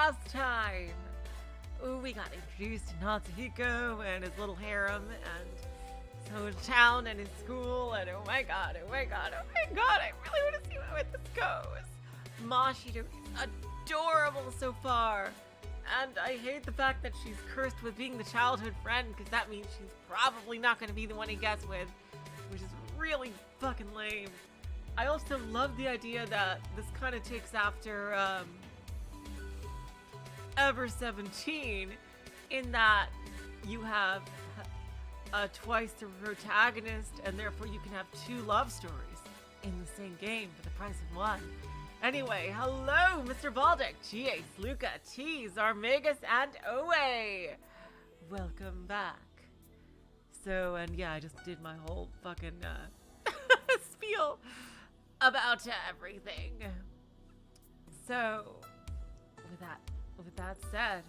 last time, we got introduced to Natsuhiko and his little harem, and so his town and his school, and oh my god, I really want to see where this goes. Mashiro is adorable so far, and I hate the fact that she's cursed with being the childhood friend, because that means she's probably not going to be the one he gets with, which is really fucking lame. I also love the idea that this kind of takes after Ever17, in that you have twice the protagonist, and therefore you can have two love stories in the same game for the price of one. Anyway, hello, Mr. Baldic, G.A. Luca, T, Zarmegas, and Owe. Welcome back. So, and yeah, I just did my whole fucking spiel about everything. So, with that said,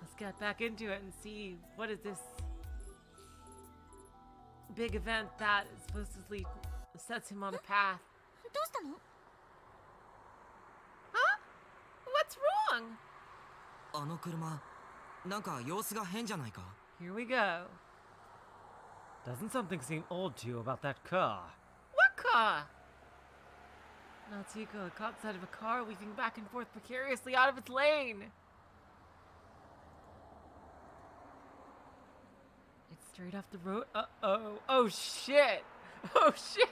let's get back into it and see what is this big event that supposedly sets him on a path. Huh? What's wrong? Here we go. Doesn't something seem odd to you about that car? What car? Natsuhiko had caught sight of a car weaving back and forth precariously out of its lane. It's straight off the road. Uh-oh. Oh, shit. Oh, shit.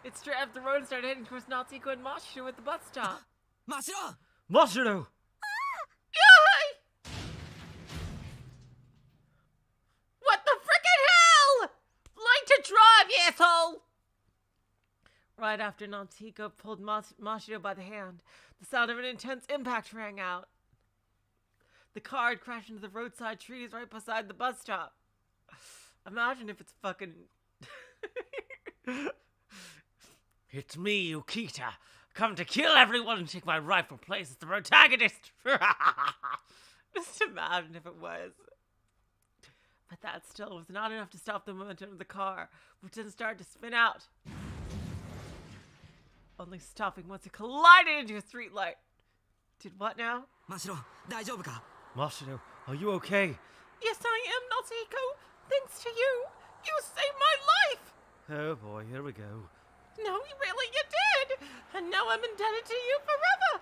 It's straight off the road and started heading towards Natsuhiko and Mashiro at the bus stop. Mashiro! Mashiro! Yay! What the frickin' hell? Like to drive, you asshole! Right after Natsuhiko pulled Mashiro by the hand, the sound of an intense impact rang out. The car had crashed into the roadside trees right beside the bus stop. Imagine if it's fucking... It's me, Yukita. Come to kill everyone and take my rightful place as the protagonist. Just imagine if it was. But that still was not enough to stop the momentum of the car, which then started to spin out. Only stopping once it collided into a streetlight. Did what now? Mashiro, 大丈夫か? Mashiro, are you okay? Yes, I am, Natsuhiko. Thanks to you. You saved my life. Oh boy, here we go. No, really, you did. And now I'm indebted to you forever.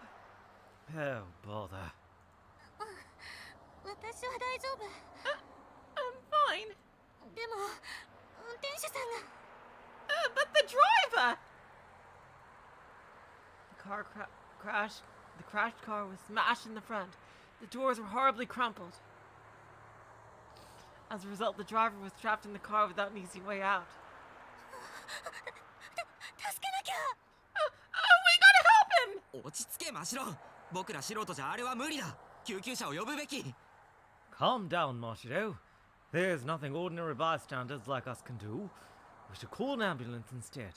Oh, bother. I'm fine. But the driver! The car crashed. The crashed car was smashed in the front. The doors were horribly crumpled. As a result, the driver was trapped in the car without an easy way out. We gotta help him! 落ち着け、マシロ。僕ら素人じゃあれは無理だ。救急車を呼ぶべき。Calm down, Mashiro. There's nothing ordinary bystanders like us can do. We should call an ambulance instead.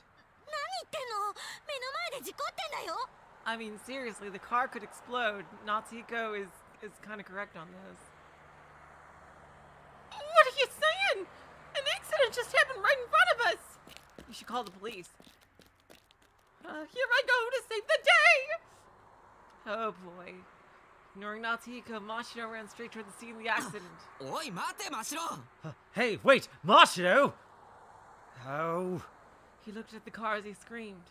I mean, seriously, the car could explode. Natsuhiko is kind of correct on this. What are you saying? An accident just happened right in front of us! You should call the police. Here I go to save the day! Oh boy. Ignoring Natsuhiko, Mashiro ran straight toward the scene of the accident. おい、待て、マシロ。Hey, wait, Mashiro! Oh. He looked at the car as he screamed.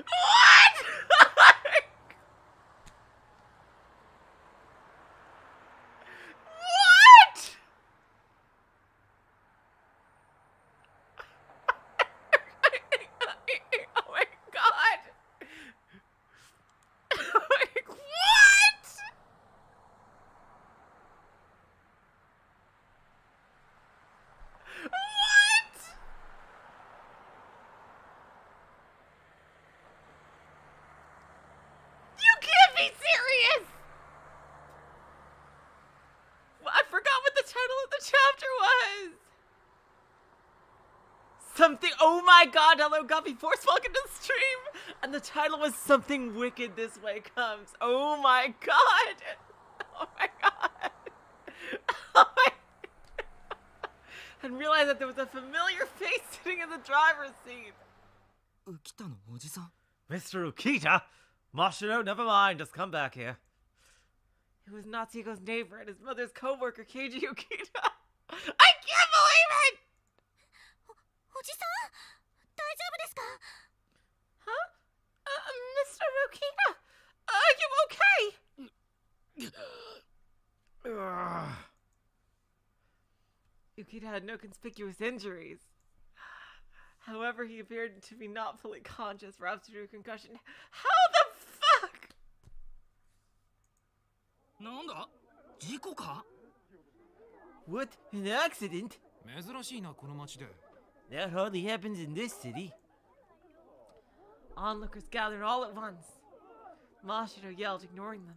What? Something. Oh my god, hello Guppy Force, welcome to the stream! And the title was Something Wicked This Way Comes. Oh my god! Oh my god! Oh my. And realized that there was a familiar face sitting in the driver's seat. 浮田のおじさん Mr. Ukita? Mashiro, never mind, just come back here. It was Natsuhiko's neighbor and his mother's co-worker, Keiji Ukita. I can't believe it! おじさん大丈夫ですか Huh? Mr. Ukita? Are you okay? Ugh. Ukita had no conspicuous injuries. However, he appeared to be not fully conscious, perhaps due to a concussion. How the fuck? なんだ事故か What? An accident? 珍しいなこの町で That hardly happens in this city. Onlookers gathered all at once. Mashiro yelled, ignoring them.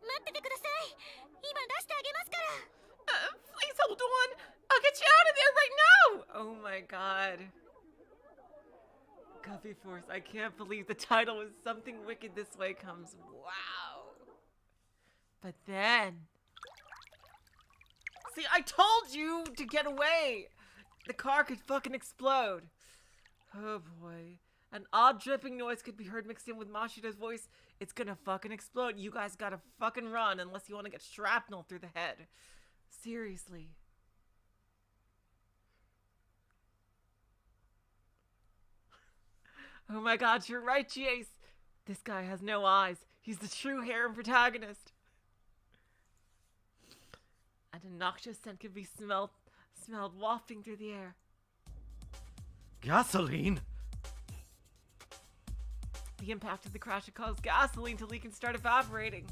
待っててください今出してあげますから Please hold on. I'll get you out of there right now. Oh my god. Guppy Force, I can't believe the title was Something Wicked This Way Comes. Wow. But then... See, I told you to get away. The car could fucking explode. Oh boy. An odd dripping noise could be heard mixed in with Mashiro's voice. It's gonna fucking explode. You guys gotta fucking run unless you want to get shrapnel through the head. Seriously. Oh my god, you're right, Jace. This guy has no eyes. He's the true harem protagonist. And a noxious scent could be smelled wafting through the air. Gasoline? The impact of the crash had caused gasoline to leak and start evaporating.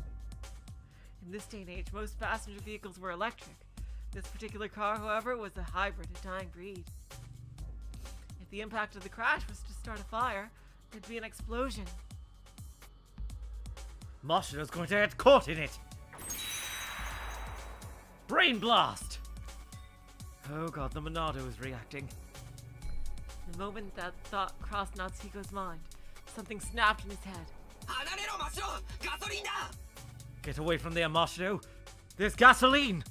In this day and age, most passenger vehicles were electric. This particular car, however, was a hybrid, a dying breed. If the impact of the crash was to start a fire, there'd be an explosion. Mashiro's going to get caught in it! Brain blast! Oh god, the Monado is reacting. The moment that thought crossed Natsuhiko's mind, something snapped in his head. 離れろマシロガソリンだ Get away from there, Mashiro! There's gasoline!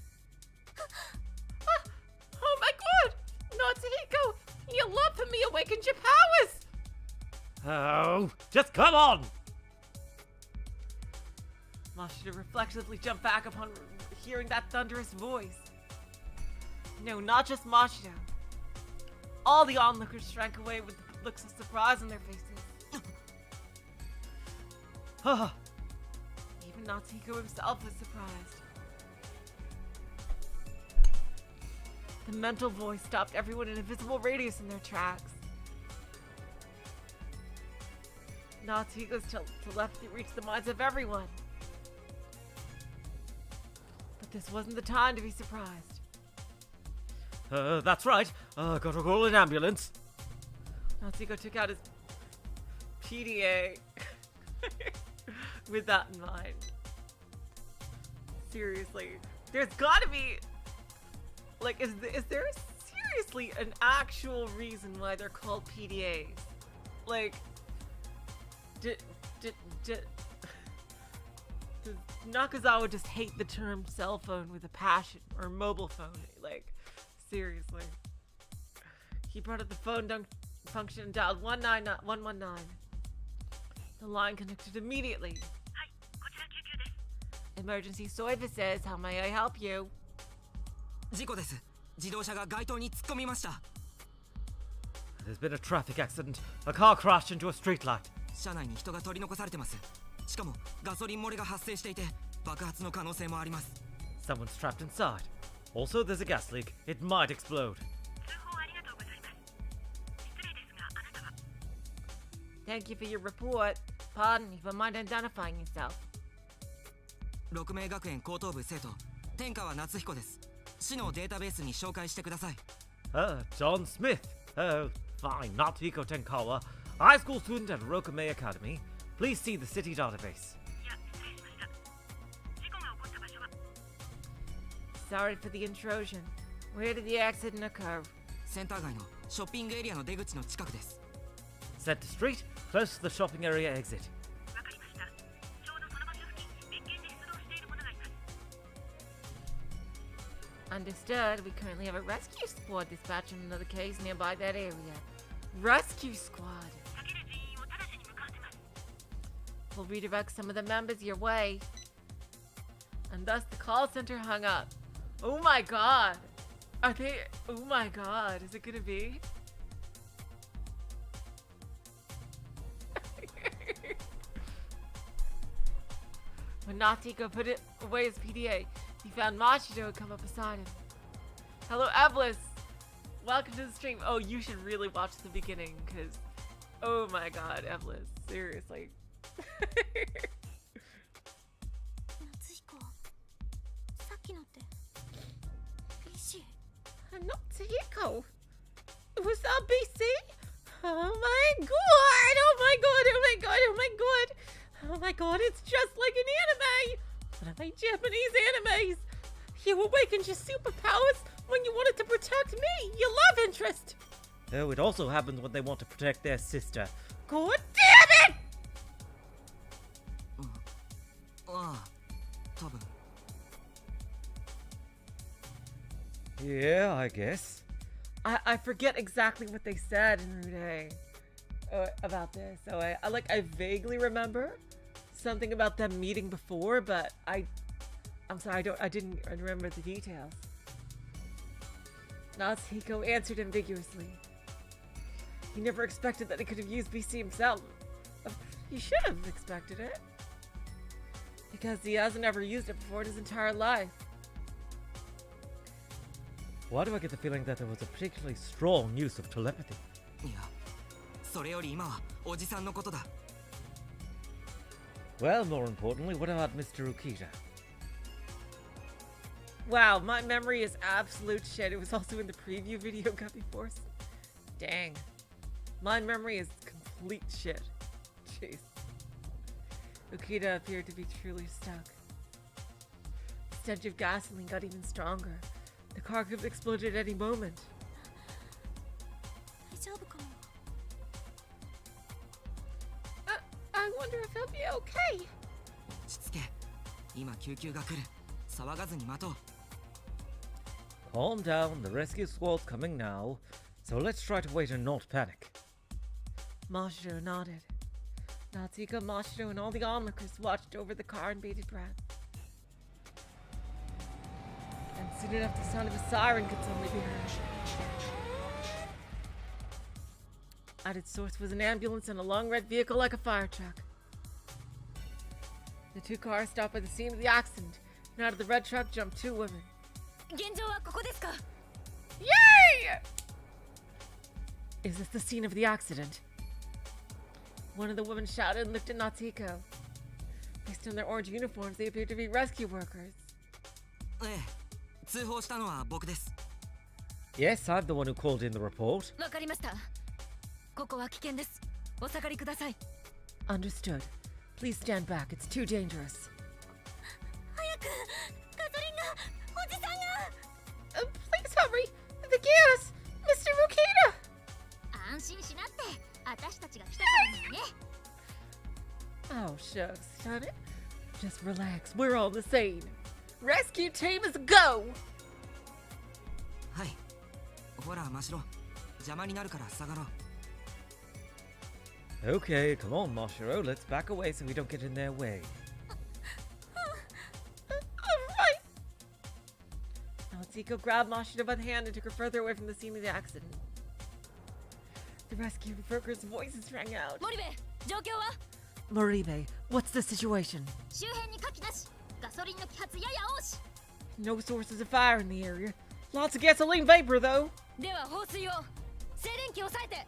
Oh my god! Natsuhiko! Your love for me awakened your powers! Oh, just come on! Mashiro reflexively jumped back upon hearing that thunderous voice. No, not just Mashiro. All the onlookers shrank away with looks of surprise on their faces. Ah, Even Natsuhiko himself was surprised. The mental voice stopped everyone in a visible radius in their tracks. Natsuhiko's telepathy reached the minds of everyone. But this wasn't the time to be surprised. that's right. Gotta call an ambulance. Natsuhiko took out his PDA with that in mind. Seriously, there's gotta be, like, is there seriously an actual reason why they're called PDAs? Like, does Nakazawa just hate the term cell phone with a passion, or mobile phone? Like, seriously. He brought up the phone function and dialed 119. The line connected immediately. Emergency services, how may I help you? 事故です自動車が街灯に突っ込みました There's been a traffic accident. A car crashed into a streetlight. 車内に人が取り残されてますしかもガソリン漏れが発生していて爆発の可能性もあります Someone's trapped inside. Also, there's a gas leak. It might explode. Thank you for your report. Pardon if you mind identifying yourself. 六名学園高等部生徒天川夏彦です市のデータベースに紹介してください John Smith. Oh, fine. Natsuhiko Tenkawa. High school student at Rokume Academy. Please see the city database. Sorry for the intrusion. Where did the accident occur? センター街のショッピングエリアの出口の近くです。 Set to street, close to the shopping area exit. Understood. We currently have a rescue squad dispatching another case nearby that area. Rescue squad. We'll redirect some of the members your way. And thus the call center hung up. Oh my god. Are they... Oh my god. Is it gonna be? When Natsuhiko put it away his PDA, he found Mashiro come up beside him. Hello, Eblis! Welcome to the stream. Oh, you should really watch the beginning, because... Oh my god, Eblis. Seriously. Natsuhiko, さっきのって BC? Natsuhiko! Was that BC? Oh my god! Oh my god! Oh my god! Oh my god! Oh my god, it's just like an anime! One of my Japanese animes! You awakened your superpowers when you wanted to protect me, your love interest! Oh, it also happens when they want to protect their sister. God damn it! ああ、多分。 Yeah, I guess. I forget exactly what they said in Rude about this. So I vaguely remember something about them meeting before, but I'm sorry, I didn't remember the details. Natsuhiko answered ambiguously. He never expected that he could have used BC himself. He should have expected it. Because he hasn't ever used it before in his entire life. Why do I get the feeling that there was a particularly strong use of telepathy? いや、それより今はおじさんのことだ。 Well, more importantly, what about Mr. Ukita? Wow, my memory is absolute shit. It was also in the preview video Guppy Force. Dang. My memory is complete shit. Jeez. Ukita appeared to be truly stuck. The stench of gasoline got even stronger. The car could have exploded at any moment. 大丈夫かも。 I wonder if he'll be okay. 落ち着け。今救急が来る。騒がずに待とう。 Calm down, the rescue squad's coming now. So let's try to wait and not panic. Mashiro nodded. Natsuhiko, Mashiro, and all the onlookers watched over the car in bated breath. And soon enough, the sound of a siren could suddenly be heard. At its source was an ambulance and a long red vehicle like a fire truck. The two cars stopped by the scene of the accident, and out of the red truck jumped two women. 現状はここですか? Yay! Is this the scene of the accident? One of the women shouted and looked at Natsuhiko. Based on their orange uniforms, they appeared to be rescue workers. ええ、通報したのは僕です。 Yes, I'm the one who called in the report. わかりました。ここは危険です。お下がりください。 Understood. Please stand back. It's too dangerous. 早く、ガソリンが、おじさんが。Please hurry! The gas! Mr. Rukita! 安心しなって、私たちが来たからね。 Oh, shucks, done it. Just relax. We're on the scene. Rescue team is go! はい。ほら、真城。邪魔になるから下がろう。 Okay, come on, Mashiro. Let's back away so we don't get in their way. Alright! Natsuhiko grabbed Mashiro by the hand and took her further away from the scene of the accident. The rescue worker's voices rang out. 森部、状況は? Moribe, what's the situation? 周辺に火器なし。ガソリンの揮発やや多し。 No sources of fire in the area. Lots of gasoline vapor, though. では放水を。静電気を抑えて。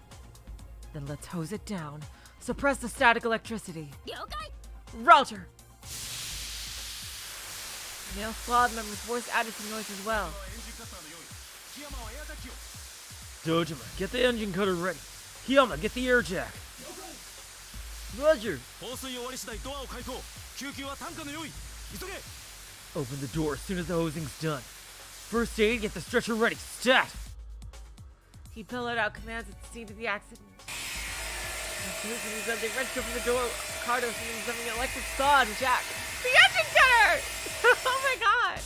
Then let's hose it down. Suppress the static electricity. 了解。 Roger! Male squad member's voice added some noise as well. Dojima, get the engine cutter ready. Kiyama, get the air jack. Roger. 放水終わり次第ドアを開口。救急は担架の用意。急げ。 Open the door as soon as the hosing's done. First aid, get the stretcher ready. Stat! He bellowed out commands at the scene of the accident. They wrenched open the door, Cardo sending something an electric saw to Jack. The engine cutter! Oh my god!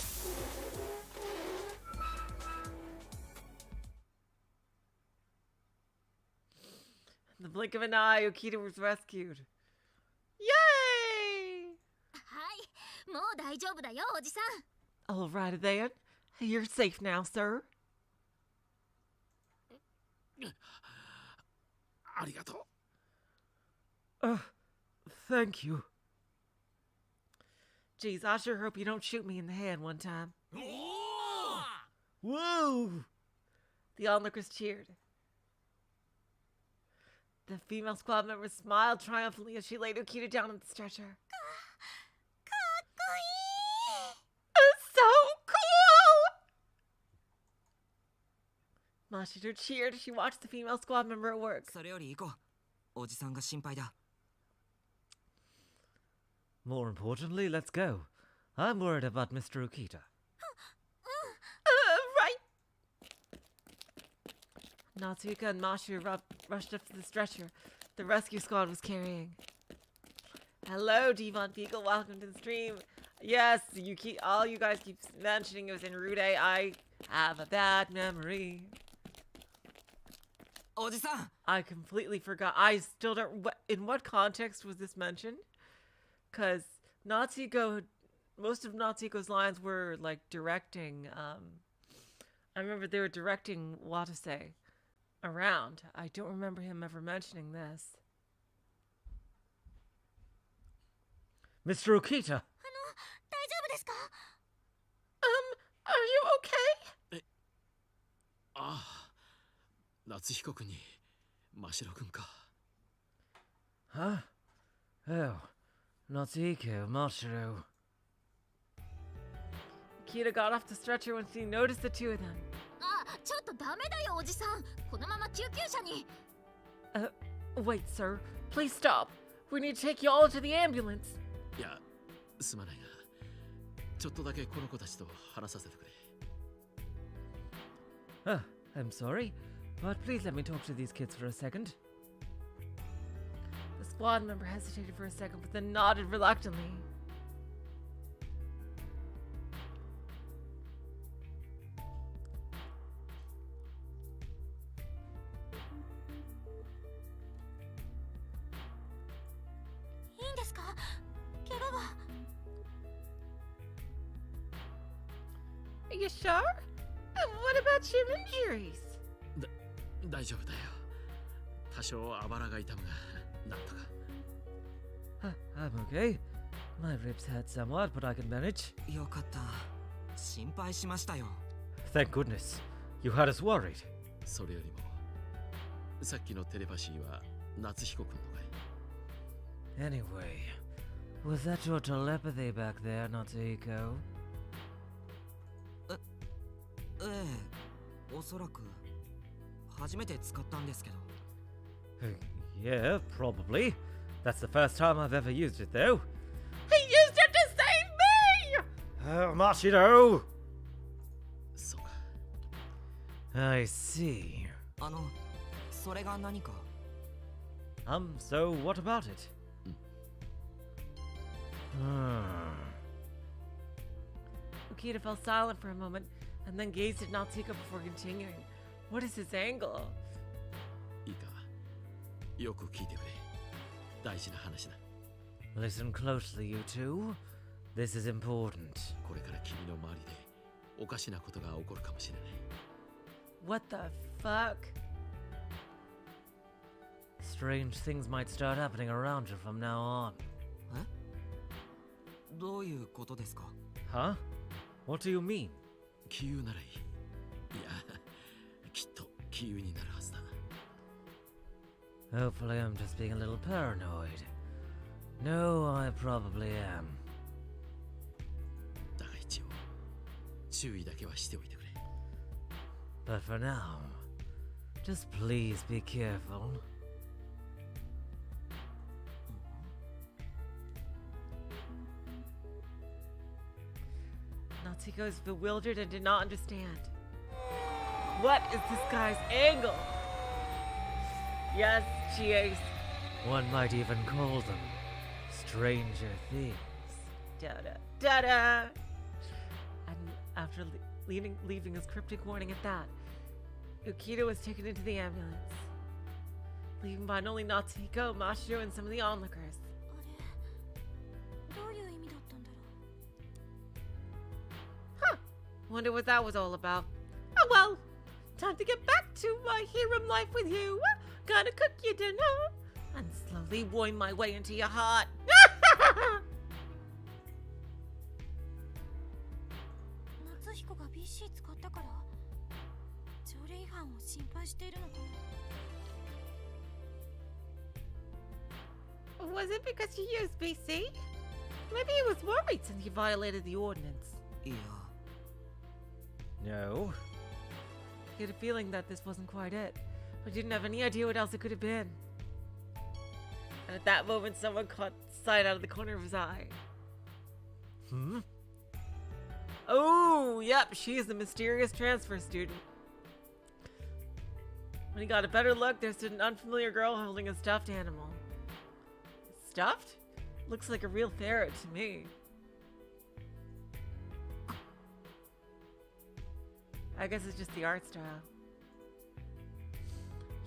In the blink of an eye, Okita was rescued. Yay! はいもう大丈夫だよおじさん All right then. You're safe now, sir. ありがとう。 Thank you. Geez, I sure hope you don't shoot me in the head one time. Whoa! The onlookers cheered. The female squad member smiled triumphantly as she laid Okita down on the stretcher. かっこいい So cool! Mashiro cheered as she watched the female squad member at work. それより行こう。おじさんが心配だ。 More importantly, let's go. I'm worried about Mr. Okita. Right! Natsuhiko and Mashiro rushed up to the stretcher the rescue squad was carrying. Hello, Devon Beagle. Welcome to the stream. Yes, all you guys keep mentioning it was in Rude. I have a bad memory. おじさん I completely forgot. I still don't... In what context was this mentioned? Because Natsuhiko... Most of Natsuhiko's lines were, like, directing... I remember they were directing Watase around. I don't remember him ever mentioning this. Mr. Okita! 大丈夫ですか Are you okay? ああ、夏彦君に真城君か。 Huh? Oh, Natsuhiko, Mashiro. Kita got off the stretcher when she noticed the two of them. あちょっとダメだよおじさんこのまま救急車に Wait, sir. Please stop. We need to take you all to the ambulance. いや、すまないが、ちょっとだけこの子たちと話させてくれ。 I'm sorry, but please let me talk to these kids for a second. The squad member hesitated for a second, but then nodded reluctantly. Are you sure? What about your injuries? 大丈夫だよ。多少あばらが痛むが、なんとか。 I'm okay. My ribs hurt somewhat, but I can manage. よかった。心配しましたよ。 Thank goodness. You had us worried. それよりも、さっきのテレパシーは夏彦君のかい。 Anyway, was that your telepathy back there, Natsuhiko? ええ、おそらく初めて使ったんですけど。Yeah, probably. That's the first time I've ever used it, though. He used it to save me! Mashiro! そうか。 I see. それが何か。So what about it? Okita fell silent for a moment and then gazed at Natsuhiko before continuing. What is his angle? いいか。よく聞いてくれ。大事な話だ。 Listen closely, you two. This is important. これから君の周りでおかしなことが起こるかもしれない。 What the fuck? Strange things might start happening around you from now on. え？どういうことですか？ Huh? What do you mean? 気憂ならいい。いや、きっと気憂になるはずだ。 Hopefully I'm just being a little paranoid. No, I probably am. だが一応、注意だけはしておいてくれ。 But for now, just please be careful. Natsuhiko is bewildered and did not understand. What is this guy's angle? Yes, Chase. One might even call them stranger things. Da-da, da-da. And after leaving his cryptic warning at that, Ukita was taken into the ambulance, leaving behind only Natsuhiko, Mashiro, and some of the onlookers. あれどういう意味だったんだろ Huh. Wonder what that was all about. Oh well. Time to get back to my harem life with you. Gotta cook you dinner and slowly worm my way into your heart. 夏彦が BC 使ったから条例違反を心配しているのかな Was it because you used BC? Maybe he was worried since you violated the ordinance. いや No. He had a feeling that this wasn't quite it, but didn't have any idea what else it could have been. And at that moment, someone caught sight out of the corner of his eye. Hmm? Oh, yep, she's the mysterious transfer student. When he got a better look, there stood an unfamiliar girl holding a stuffed animal. Stuffed? Looks like a real ferret to me. I guess it's just the art style.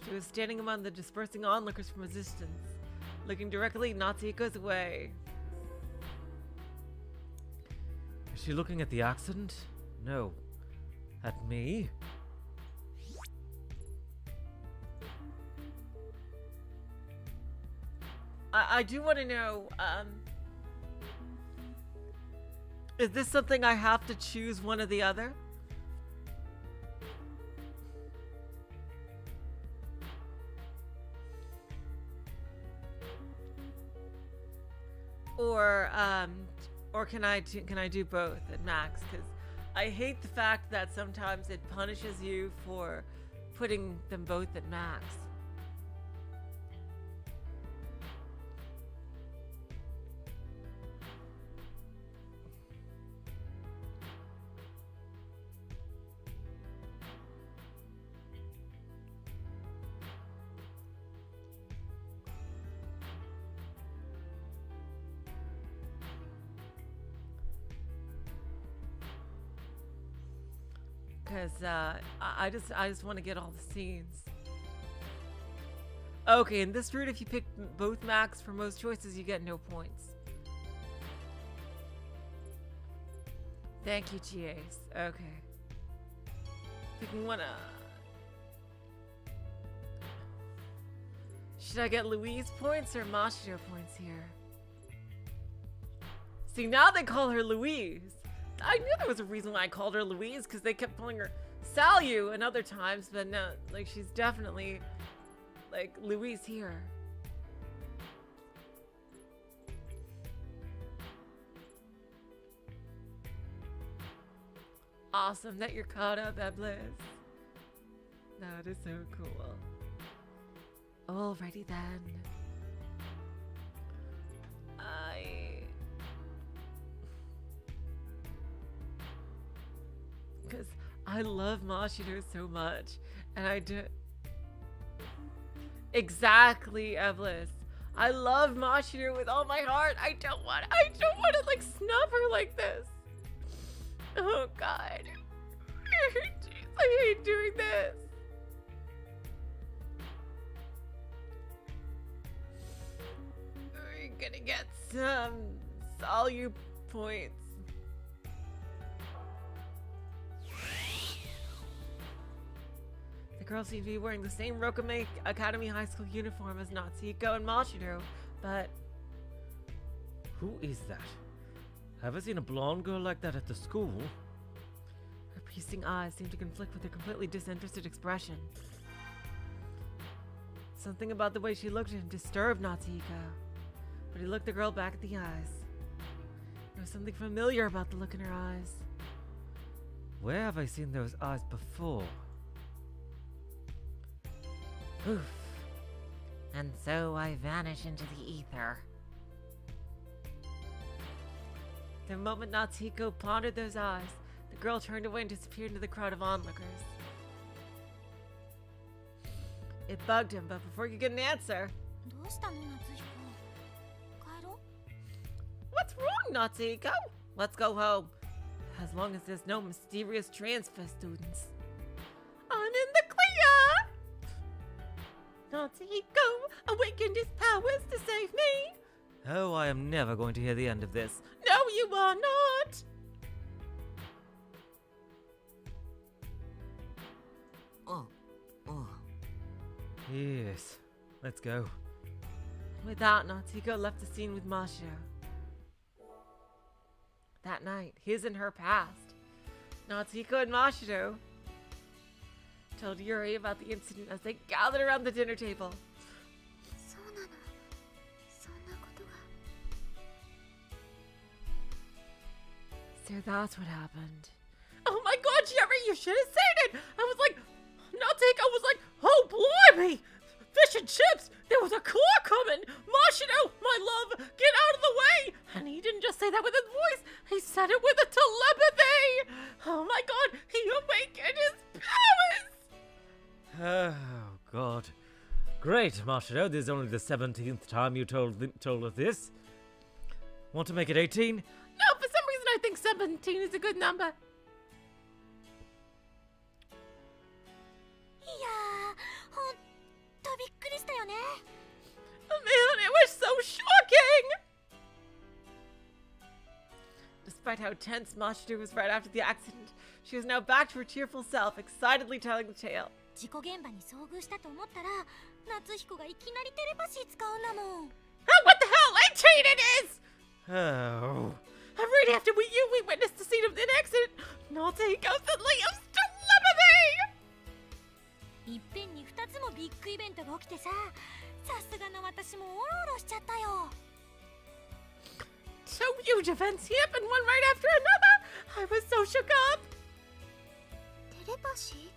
She was standing among the dispersing onlookers from a distance, looking directly Natsuhiko's way. Is she looking at the accident? No. At me? I do want to know, is this something I have to choose one or the other? Or can I do both at max? Because I hate the fact that sometimes it punishes you for putting them both at max. Because I just want to get all the scenes. Okay, in this route, if you pick both max for most choices, you get no points. Thank you, GAs. Okay. Picking one. Should I get Louise points or Mashiro points here? See, now they call her Louise. I knew there was a reason why I called her Louise, because they kept calling her Salyu and other times, but no, like, she's definitely, like, Louise here. Awesome that you're caught up, Eblis. That is so cool. Alrighty then. Because I love Mashiro so much, and I do. Exactly, Eblis. I love Mashiro with all my heart. I don't want to like snub her like this. Oh God. Jeez, I hate doing this. We're gonna get some Salyu points. The girls seem to be wearing the same Rokame Academy High School uniform as Natsuhiko and Mashiro, but... Who is that? Have I seen a blonde girl like that at the school? Her piercing eyes seem to conflict with her completely disinterested expression. Something about the way she looked at him disturbed Natsuhiko, but he looked the girl back at the eyes. There was something familiar about the look in her eyes. Where have I seen those eyes before? Poof. And so I vanish into the ether. The moment Natsuhiko pondered those eyes, the girl turned away and disappeared into the crowd of onlookers. It bugged him, but before he could get an answer. どうしたの夏彦。帰ろう。 What's wrong, Natsuhiko? Let's go home. As long as there's no mysterious transfer students. I'm in the clear! Natsuhiko awakened his powers to save me. Oh, I am never going to hear the end of this. No, you are not. Oh, oh. Yes, let's go. With that, Natsuhiko left the scene with Mashiro. That night, his and her past. Natsuhiko and Mashiro told Yuri about the incident as they gathered around the dinner table. そうなの。そんなことが。 So that's what happened. Oh my god, Yuri, you should have seen it! I was like, Natsuhiko was like, oh blimey! Fish and chips! There was a car coming! Mashiro, my love, get out of the way! And he didn't just say that with his voice, he said it with a telepathy! Oh my god, he awakened his powers! Oh, God. Great, Mashiro. This is only the 17th time you told us this. Want to make it 18? No, for some reason I think 17 is a good number. いやー、ほんとびっくりしたよね。 Man, it was so shocking! Despite how tense Mashiro was right after the accident, she was now back to her cheerful self, excitedly telling the tale. 事故現場に遭遇したと思ったら、夏彦がいきなりテレパシー使うんだもん。 Oh, what the hell? 18 it is! Oh. And right after we witnessed the scene of an accident, Natsuhiko suddenly used telepathy! いっぺんに2つもビッグイベントが起きてさ、さすがの私もオロオロしちゃったよ。 Two huge events happened, one right after another! I was so shook up! テレパシー？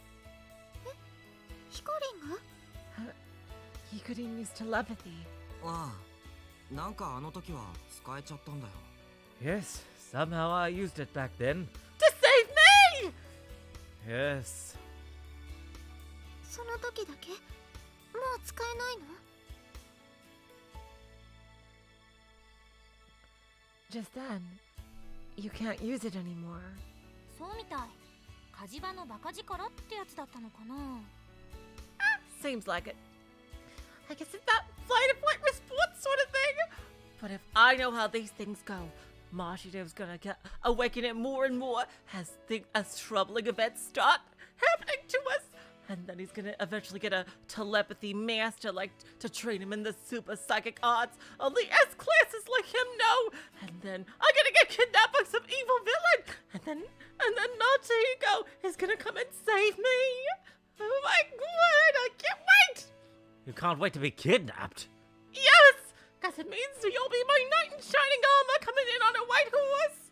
え？ヒコリンが？ He couldn't use telepathy. ああ、なんかあの時は使えちゃったんだよ。 Yes, somehow I used it back then. To save me! Yes. その時だけ？もう使えないの？ Just then, you can't use it anymore. そうみたい。火事場のバカ力ってやつだったのかな。 Seems like it. I guess it's that flight response sort of thing. But if I know how these things go, Mashiro's gonna awaken it more and more as troubling events start happening to us. And then he's gonna eventually get a telepathy master to train him in the super psychic arts. Only S classes like him know. And then I'm gonna get kidnapped by some evil villain. And then Natsuhiko is gonna come and save me. Oh my god, I can't wait! You can't wait to be kidnapped. Yes! Because it means you'll be my knight in shining armor coming in on a white horse.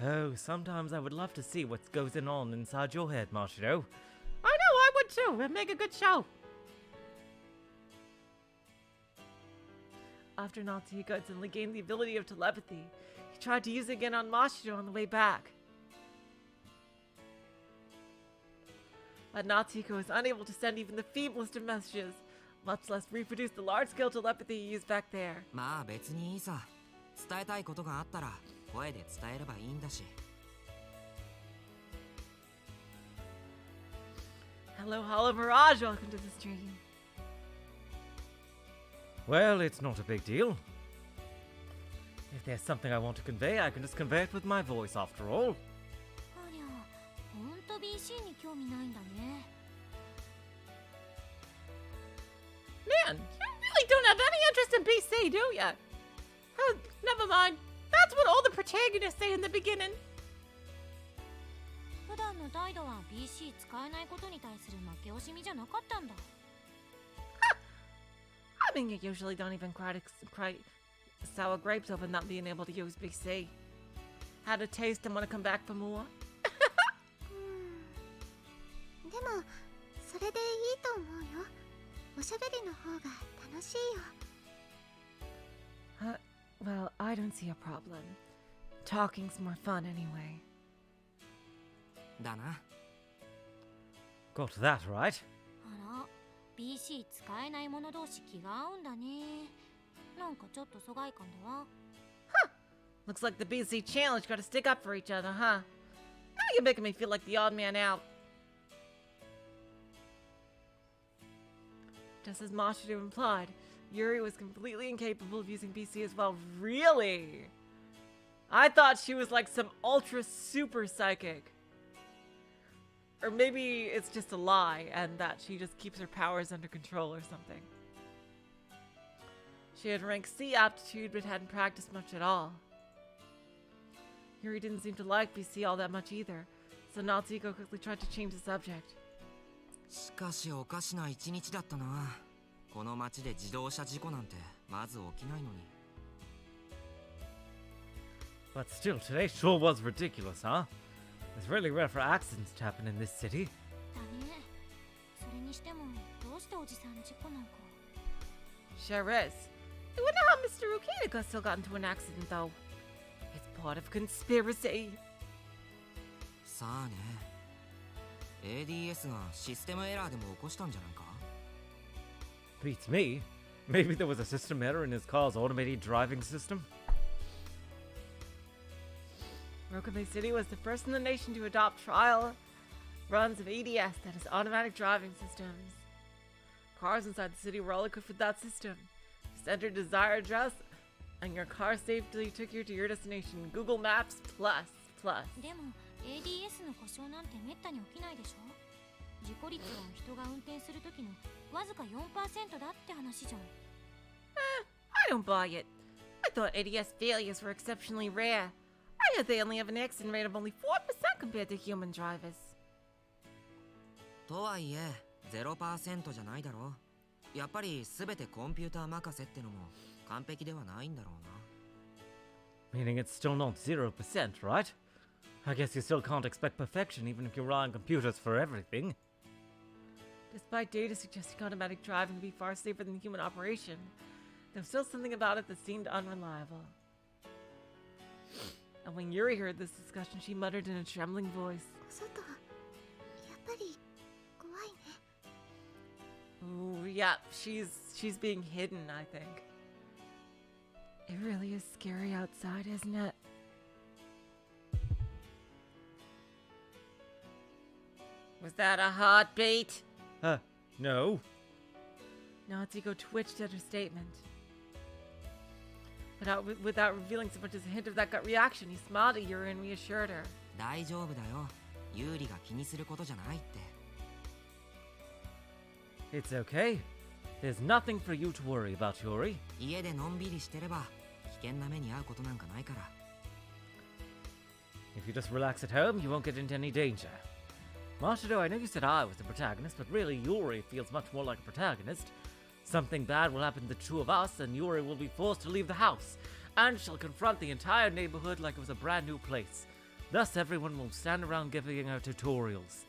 Oh, sometimes I would love to see what goes on inside your head, Mashiro. I know, I would too. It'd make a good show. After Natsuhiko had suddenly gained the ability of telepathy, he tried to use it again on Mashiro on the way back. But Natsuhiko was unable to send even the feeblest of messages, much less reproduce the large-scale telepathy he used back there. まあ別にいいさ。伝えたいことがあったら声で伝えればいいんだし。 Hello, Hollow Mirage, welcome to the stream. Well, it's not a big deal. If there's something I want to convey, I can just convey it with my voice after all. ありゃ、ほんと BC に興味ないんだね。 Man, you really don't have any interest in PC, do ya? Oh, never mind. That's what all the protagonists say in the beginning. 普段の態度は BC 使えないことに対する負け惜しみじゃなかったんだ。 I mean, you usually don't even cry sour grapes over not being able to use BC. Had a taste and want to come back for more? でも、それでいいと思うよ。おしゃべりの方が楽しいよ。 Well, I don't see a problem. Talking's more fun anyway. だな。 Got that right. あら、BC 使えない者同士気が合うんだね。なんかちょっと疎外感だわ。 Looks like the BC challenge gotta stick up for each other, huh? Now you're making me feel like the odd man out. Just as Mashiro implied, Yuri was completely incapable of using BC as well. Really? I thought she was like some ultra super psychic. Or maybe it's just a lie and that she just keeps her powers under control or something. She had rank C aptitude but hadn't practiced much at all. Yuri didn't seem to like BC all that much either, so Natsuhiko quickly tried to change the subject. しかしおかしな一日だったな。この街で自動車事故なんてまず起きないのに。 But still, today sure was ridiculous, huh? It's really rare for accidents to happen in this city. だね。それにしてもどうしておじさん事故なんか。 Sure is. I wonder how Mr. Ukeda still got into an accident though. It's part of conspiracy. さあね。ADS がシステムエラーでも起こしたんじゃないか？ Beats me. Maybe there was a system error in his car's automated driving system? Rokame City was the first in the nation to adopt trial runs of ADS, that is automatic driving systems. Cars inside the city were all equipped with that system. Just enter desired address and your car safely took you to your destination. Google Maps plus. でも ADS の故障なんてめったに起きないでしょ。事故率は人が運転する時のわずか 4% だって話じゃん。I don't buy it. I thought ADS failures were exceptionally rare. I heard they only have an accident rate of only 4% compared to human drivers. とはいえ 0% じゃないだろう。やっぱり全てコンピューター任せってのも完璧ではないんだろうな。 Meaning it's still not 0%, right? I guess you still can't expect perfection even if you rely on computers for everything. Despite data suggesting automatic driving to be far safer than human operation, there was still something about it that seemed unreliable. And when Yuri heard this discussion, she muttered in a trembling voice. 外、やっぱり怖いね。 Ooh, yeah, she's being hidden, I think. It really is scary outside, isn't it? Was that a heartbeat? No. Natsuhiko twitched at her statement. Without revealing so much as a hint of that gut reaction, he smiled at Yuri and reassured her. 大丈夫だよ。有利が気にすることじゃないって。 It's okay. There's nothing for you to worry about, Yuri. 家でのんびりしてれば危険な目に遭うことなんかないから。 If you just relax at home, you won't get into any danger. Mashiro, I know you said I was the protagonist, but really Yuri feels much more like a protagonist. Something bad will happen to the two of us, and Yuri will be forced to leave the house, and she'll confront the entire neighborhood like it was a brand new place. Thus, everyone will stand around giving her tutorials.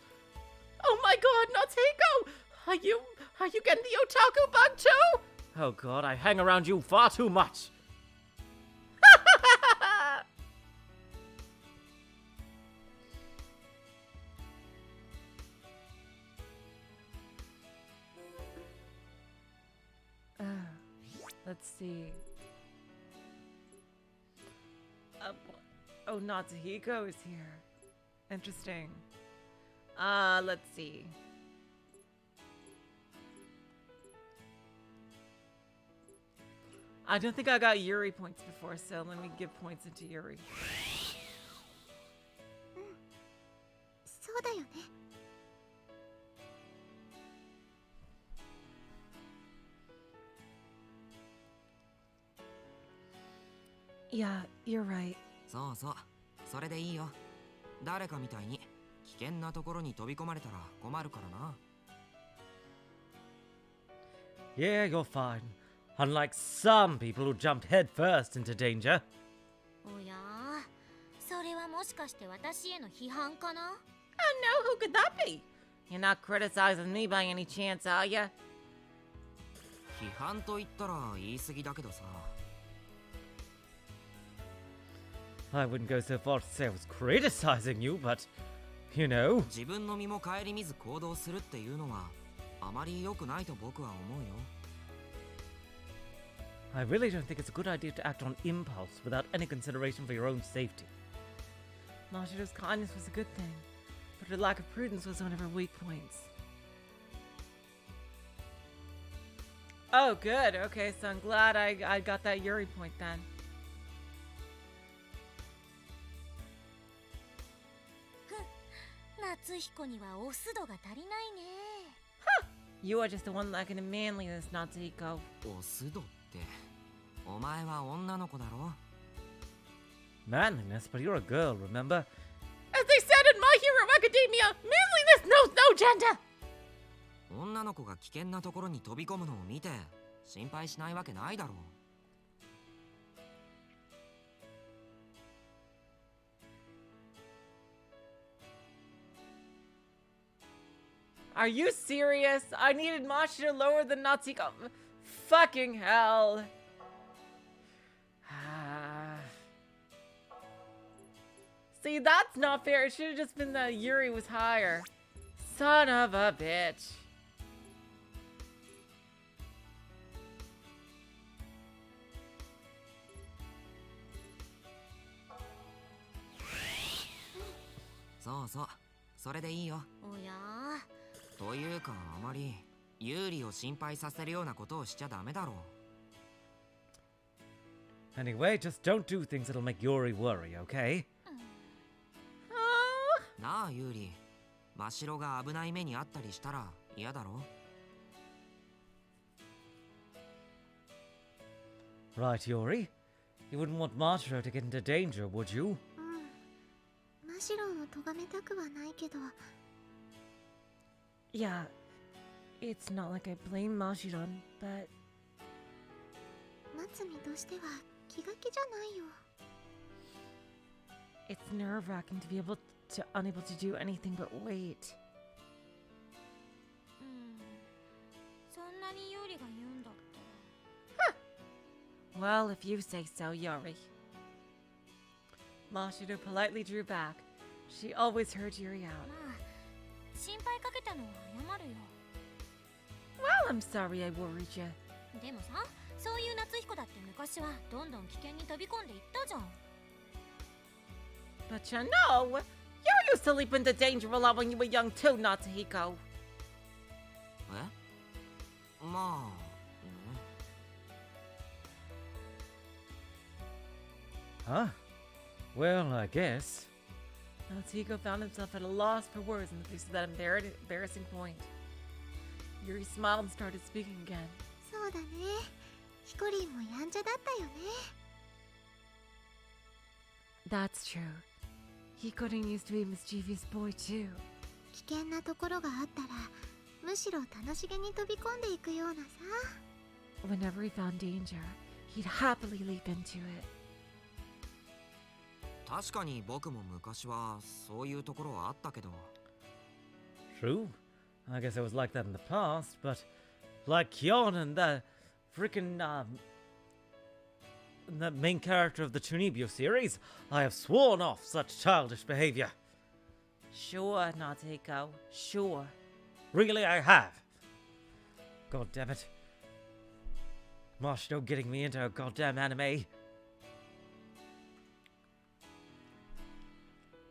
Oh my god, Natsuhiko! Are you getting the otaku bug too? Oh god, I hang around you far too much! Let's see. Oh, Natsuhiko is here. Interesting. Let's see. I don't think I got Yuri points before, so let me give points into Yuri. そうだよね。 Yeah, you're right. そうそう、それでいいよ。誰かみたいに危険なところに飛び込まれたら困るからな。 Yeah, you're fine. Unlike some people who jumped headfirst into danger. おやそれはもしかして私への批判かな？ Oh no, who could that be? You're not criticizing me by any chance, are ya? 批判と言ったら言い過ぎだけどさ。 I wouldn't go so far to say I was criticizing you, but, you know. 自分の身も顧みず行動するっていうのはあまり良くないと僕は思うよ。 I really don't think it's a good idea to act on impulse without any consideration for your own safety. Mashiro's kindness was a good thing, but her lack of prudence was one of her weak points. Oh, good. Okay, so I'm glad I got that Yuri point then. Natsuhiko にはオス度が足りないね。 You are just the one lacking in manliness, Natsuhiko. オス度って、お前は女の子だろ。 Manliness, but you're a girl, remember? As they said in My Hero Academia, manliness knows no gender! 女の子が危険なところに飛び込むのを見て心配しないわけないだろう。 Are you serious? I needed Mashiro lower than Natsuhiko. Fucking hell. See, that's not fair. It should have just been that Yuri was higher. Son of a bitch.そうそう、それでいいよ。おやというか、あまり有利を心配させるようなことをしちゃダメだろう。 Anyway, just don't do things that'll make Yuri worry, okay? なあ、有利。真城が危ない目にあったりしたら嫌だろう。 Right, Yuri? You wouldn't want Mashiro to get into danger, would you? マシロを咎めたくはないけど。 Yeah, it's not like I blame Mashiron, but 夏美としては気が気じゃないよ。 it's nerve-wracking to be unable to do anything but wait. そんなに有利が言うんだったら。 Well, if you say so, Yuri. Mashiro politely drew back. She always heard Yuri out. まあ、心配かけたのは謝るよ。 Well, I'm sorry I worried you. でもさ、そういう夏彦だって昔はどんどん危険に飛び込んでいったじゃん。 But you know, you used to leap into danger a lot when you were young too, Natsuhiko. え？まあ、Huh? Well, I guess. Natsuhiko found himself at a loss for words in the face of that embarrassing point. Yuri smiled and started speaking again. そうだね。ヒコリンもやんちゃだったよね。 That's true. Hikorin used to be a mischievous boy too. 危険なところがあったら、むしろ楽しげに飛び込んでいくようなさ。 Whenever he found danger, he'd happily leap into it. 確かに僕も昔はそういうところはあったけど。 True. I guess I was like that in the past, but like Kyon and the freaking the main character of the Chunibyo series, I have sworn off such childish behavior. Sure, Natsuhiko. Sure. Really, I have. God damn it. Mashiro getting me into a goddamn anime.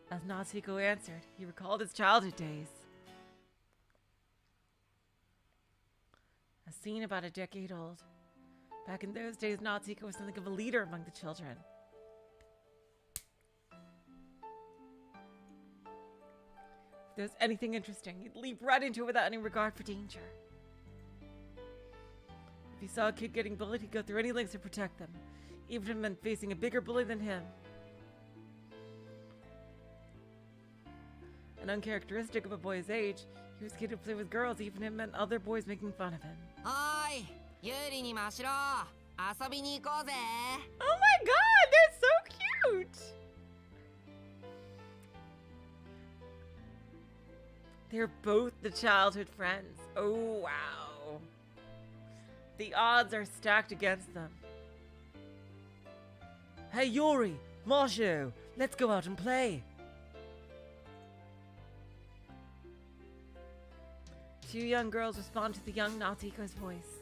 As Natsuhiko answered, he recalled his childhood days. A scene about a decade old. Back in those days, Natsuhiko was something of a leader among the children. If there was anything interesting, he'd leap right into it without any regard for danger. If he saw a kid getting bullied, he'd go through any lengths to protect them, even if it meant facing a bigger bully than him. And uncharacteristic of a boy's age, he was keen to play with girls even if it meant other boys making fun of him. はーい、有利に真城、遊びに行こうぜ。 Oh my god, they're so cute! They're both the childhood friends. Oh wow. The odds are stacked against them. Hey Yuri, Mashiro, let's go out and play. few young girls respond to the young Natsuhiko's voice.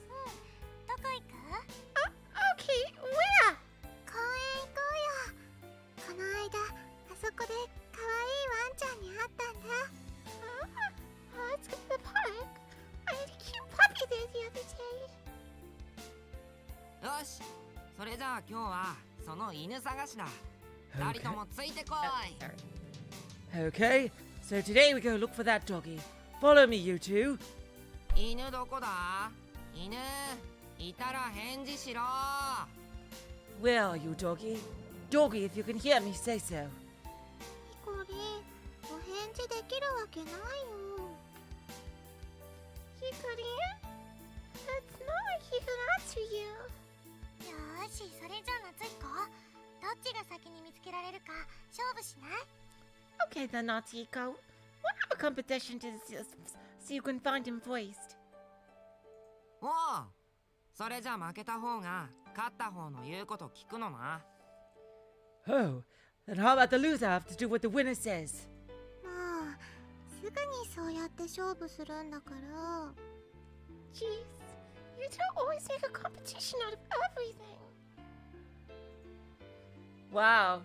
どこ行く Okay, where? 公園行こうよ。この間、あそこで可愛いワンちゃんに会ったんだ。Let's go to the park. I had a cute puppy there the other day. よし、それじゃあ今日はその犬探しだ。二人ともついてこい。 Okay, so today we go look for that doggy. Follow me, you two. 犬どこだ？犬、いたら返事しろ。 Where are you, doggy? Doggy, if you can hear me, say so. ヒコリン、お返事できるわけないよ。ヒコリン It's not like he can answer you. よーし、それじゃあ夏彦、どっちが先に見つけられるか勝負しない？ Okay then, Natsuhiko. We'll have a competition to see you can find him first. おう、それじゃあ負けた方が勝った方の言うこと聞くのな。 Oh, then how about the loser have to do what the winner says? まあ、すぐにそうやって勝負するんだから。Jeez, you two always make a competition out of everything. Wow,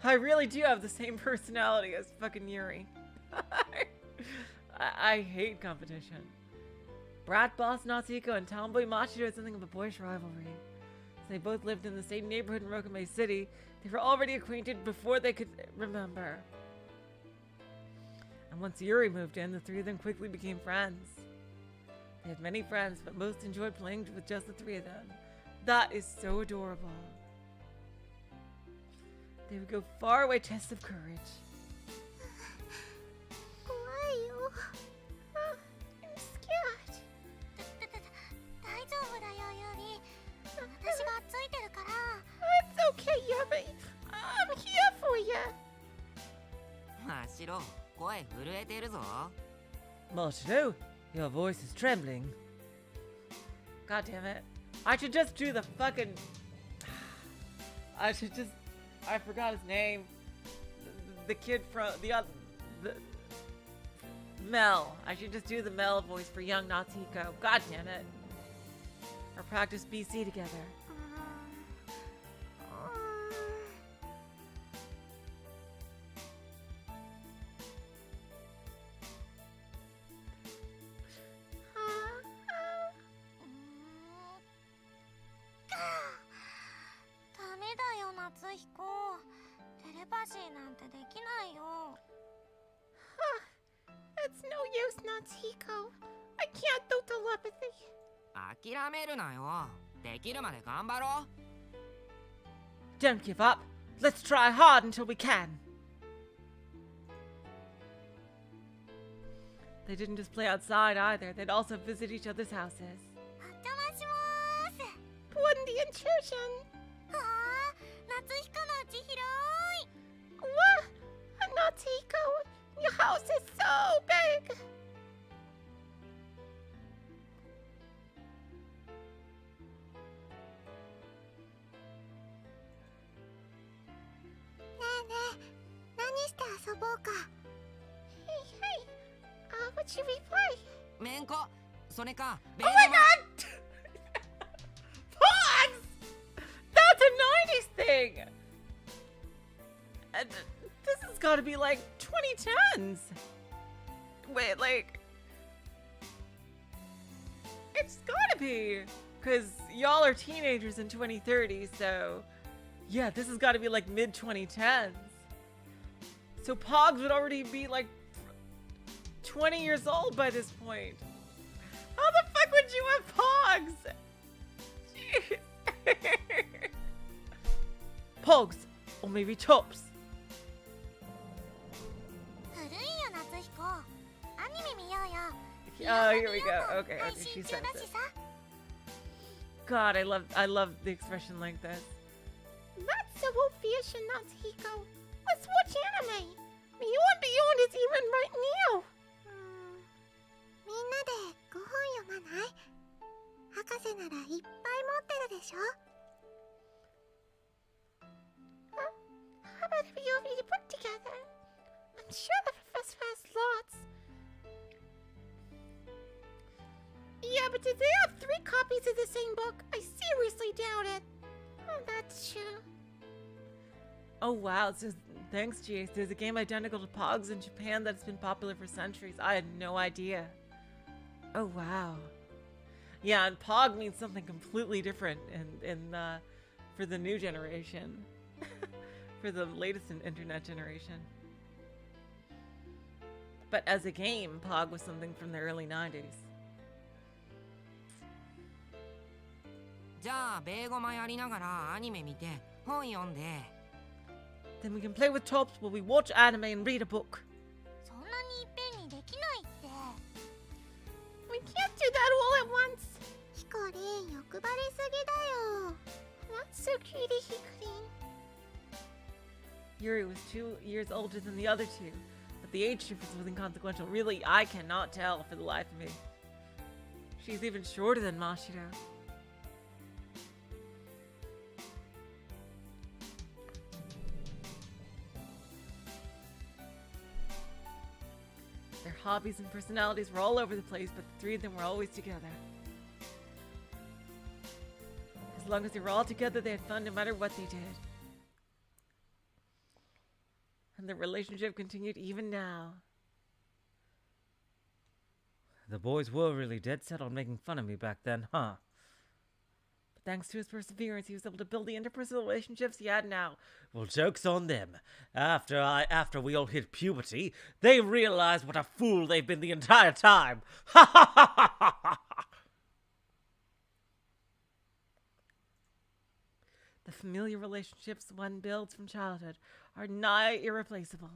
I really do have the same personality as fucking Yuri. I hate competition. Brat boss Natsuhiko and tomboy Mashiro had something of a boyish rivalry. They both lived in the same neighborhood in Rokume City. They were already acquainted before they could remember. And once Yuri moved in, the three of them quickly became friends. They had many friends, but most enjoyed playing with just the three of them. That is so adorable. They would go far away tests of courage. 怖いよ。I'm scared. 大丈夫だよ、ユリ。私がついてるから。It's okay, Yuri. I'm here for you. まあしろ、声震えてるぞ。 Mashiro, your voice is trembling. God damn it. I should just do the fucking... I forgot his name. The kid from the Mel. I should just do the Mel voice for young Natsuhiko. God damn it. Or practice BC together. It's no use, Natsuhiko. I can't do telepathy. 諦めるなよ。できるまで頑張ろう。 Don't give up. Let's try hard until we can. They didn't just play outside either. They'd also visit each other's houses. お邪魔します。 Pardon the intrusion. あー、夏彦の家広い。 What? Natsuhiko, your house is so big. ねえねえ、何して遊ぼうか。Hey, hey, what should we play? めんこ、それか。 Oh my god! Pogs! That's a 90s thing! And this has got to be like 2010s. Wait, like... It's gotta be. Because y'all are teenagers in 2030, so... Yeah, this has got to be like mid-2010s. So Pogs would already be like 20 years old by this point. How the fuck would you have Pogs? Jeez. Pogs, or maybe Tops. 古いよ、夏彦。アニメ見ようよ。 Oh, here we go. Okay, 配 okay, 信 she 中 says だ it. しさ。 God, I love the expression like this. That's so old-fashioned, Natsuhiko. Let's watch anime. Beyond is even right now. みんなで5本読まない？博士ならいっぱい持ってるでしょ？ How about if we all read a book together? I'm sure the professor has lots. But if they have 3 copies of the same book, I seriously doubt it. Oh, that's true. Oh wow, so thanks Jace. There's a game identical to Pogs in Japan that's been popular for centuries. I had no idea. Oh wow. Yeah, and Pog means something completely different for the new generation. For the latest internet generation. But as a game, Pog was something from the early 90s. じゃあベーゴマやりながらアニメ見て本読んで Then we can play with tops while we watch anime and read a book. そんなにいっぺんにできないって。 We can't do that all at once. ヒコリン、欲張りすぎだよ。That's so greedy, Hikorin. Yuri was 2 years older than the other two, but the age difference was inconsequential. Really, I cannot tell for the life of me. She's even shorter than Mashiro. Their hobbies and personalities were all over the place, but the 3 of them were always together. As long as they were all together, they had fun no matter what they did. And the relationship continued even now. The boys were really dead set on making fun of me back then, huh? But thanks to his perseverance, he was able to build the interpersonal relationships he had now. Well, joke's on them. After we all hit puberty, they realized what a fool they've been the entire time. Ha ha ha ha ha ha! The familiar relationships one builds from childhood are nigh irreplaceable.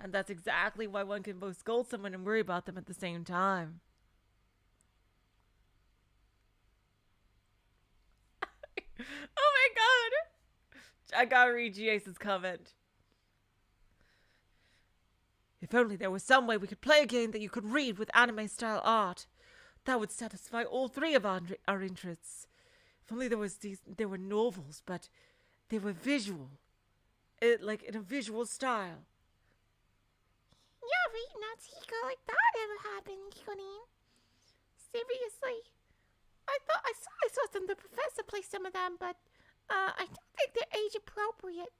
And that's exactly why one can both scold someone and worry about them at the same time. Oh my god! I gotta read G-Ace's comment. If only there was some way we could play a game that you could read with anime-style art. That would satisfy all 3 of our interests. If only there were novels, but they were visual. Like in a visual style. Yeah, right, Natsuhiko, like that ever happened, Hikorin. Seriously. I saw the professor play some of them, but I don't think they're age appropriate.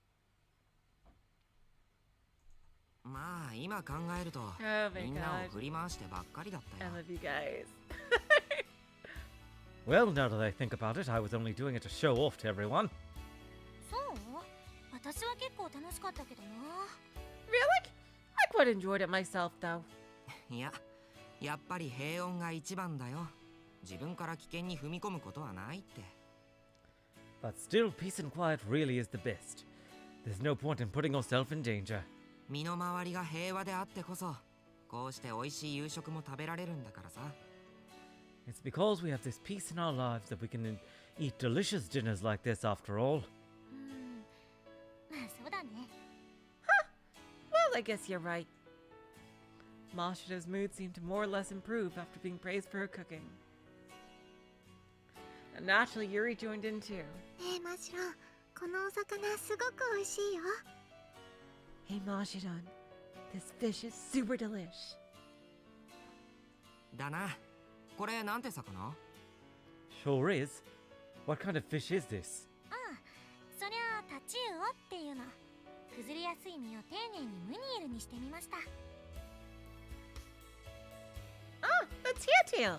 まあ今考えると Oh my みんなを god. 振り回してばっかりだった I よ love you guys. Well, now that I think about it, I was only doing it to show off to everyone. そう私は結構楽しかったけどな。 Really? I quite enjoyed it myself, though. いややっぱり平穏が一番だよ自分から危険に踏み込むことはないって But still, peace and quiet really is the best. There's no point in putting yourself in danger. 身の回りが平和であってこそこうして美味しい夕食も食べられるんだからさ It's because we have this peace in our lives that we can eat delicious dinners like this after all. まあそうだね。 Well, I guess you're right. Mashiro's mood seemed to more or less improve after being praised for her cooking. And naturally, Yuri joined in too. ねえ、マシロ、このお魚すごく美味しいよ。 Hey, Mashiron, this fish is super delish. だなこれなんて魚 Sure is. What kind of fish is this? ああ、そりゃあタチウオっていうの。崩れやすい身を丁寧にムニエルにしてみました。 Ah, that's hairtail. I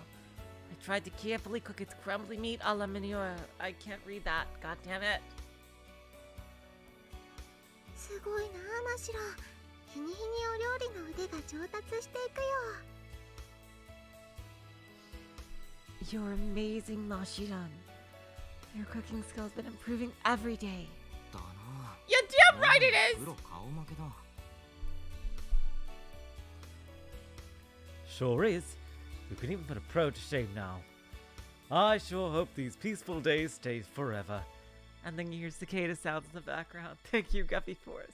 tried to carefully cook its crumbly meat a la manure. I can't read that. God damn it. すごいな、マシロ。日に日にお料理の腕が上達していくよ。 You're amazing, Mashiron. Your cooking skills been improving every day. だな You're damn right it プ is! ロ顔負けだ Sure is. You can even put a pro to shame now. I sure hope these peaceful days stay forever. And then you hear cicada sounds in the background. Thank you, Guppy Force.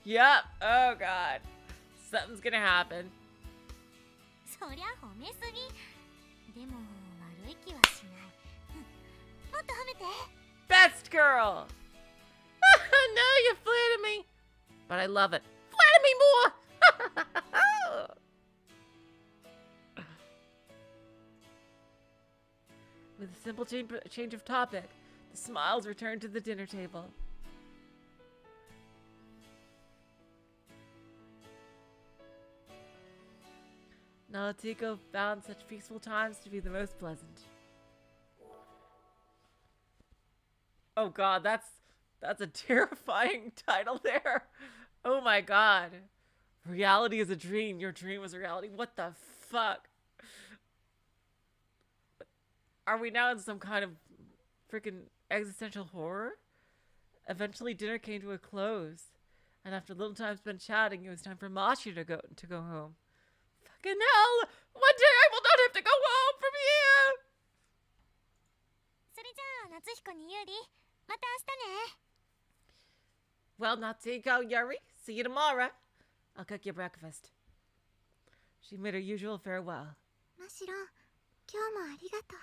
Yep. Oh, God. Something's gonna happen. そりゃ褒めすぎ。でも悪い気はしない。もっと褒めて。 Best girl! No, you flatter me. But I love it. Flatter me more! With a simple change of topic, the smiles returned to the dinner table. Natsuhiko found such peaceful times to be the most pleasant. Oh god, that's a terrifying title there. Oh my god. Reality is a dream. Your dream was a reality. What the fuck? Are we now in some kind of freaking existential horror? Eventually dinner came to a close. And after a little time spent chatting, it was time for Mashiro to go home. Fucking hell! One day I will not have to go home from here! それじゃあ夏彦にユーリまた明日ね Well, Natsuhiko, Yuri, see you tomorrow. I'll cook you breakfast. She made her usual farewell. マシロ、今日もありがとう。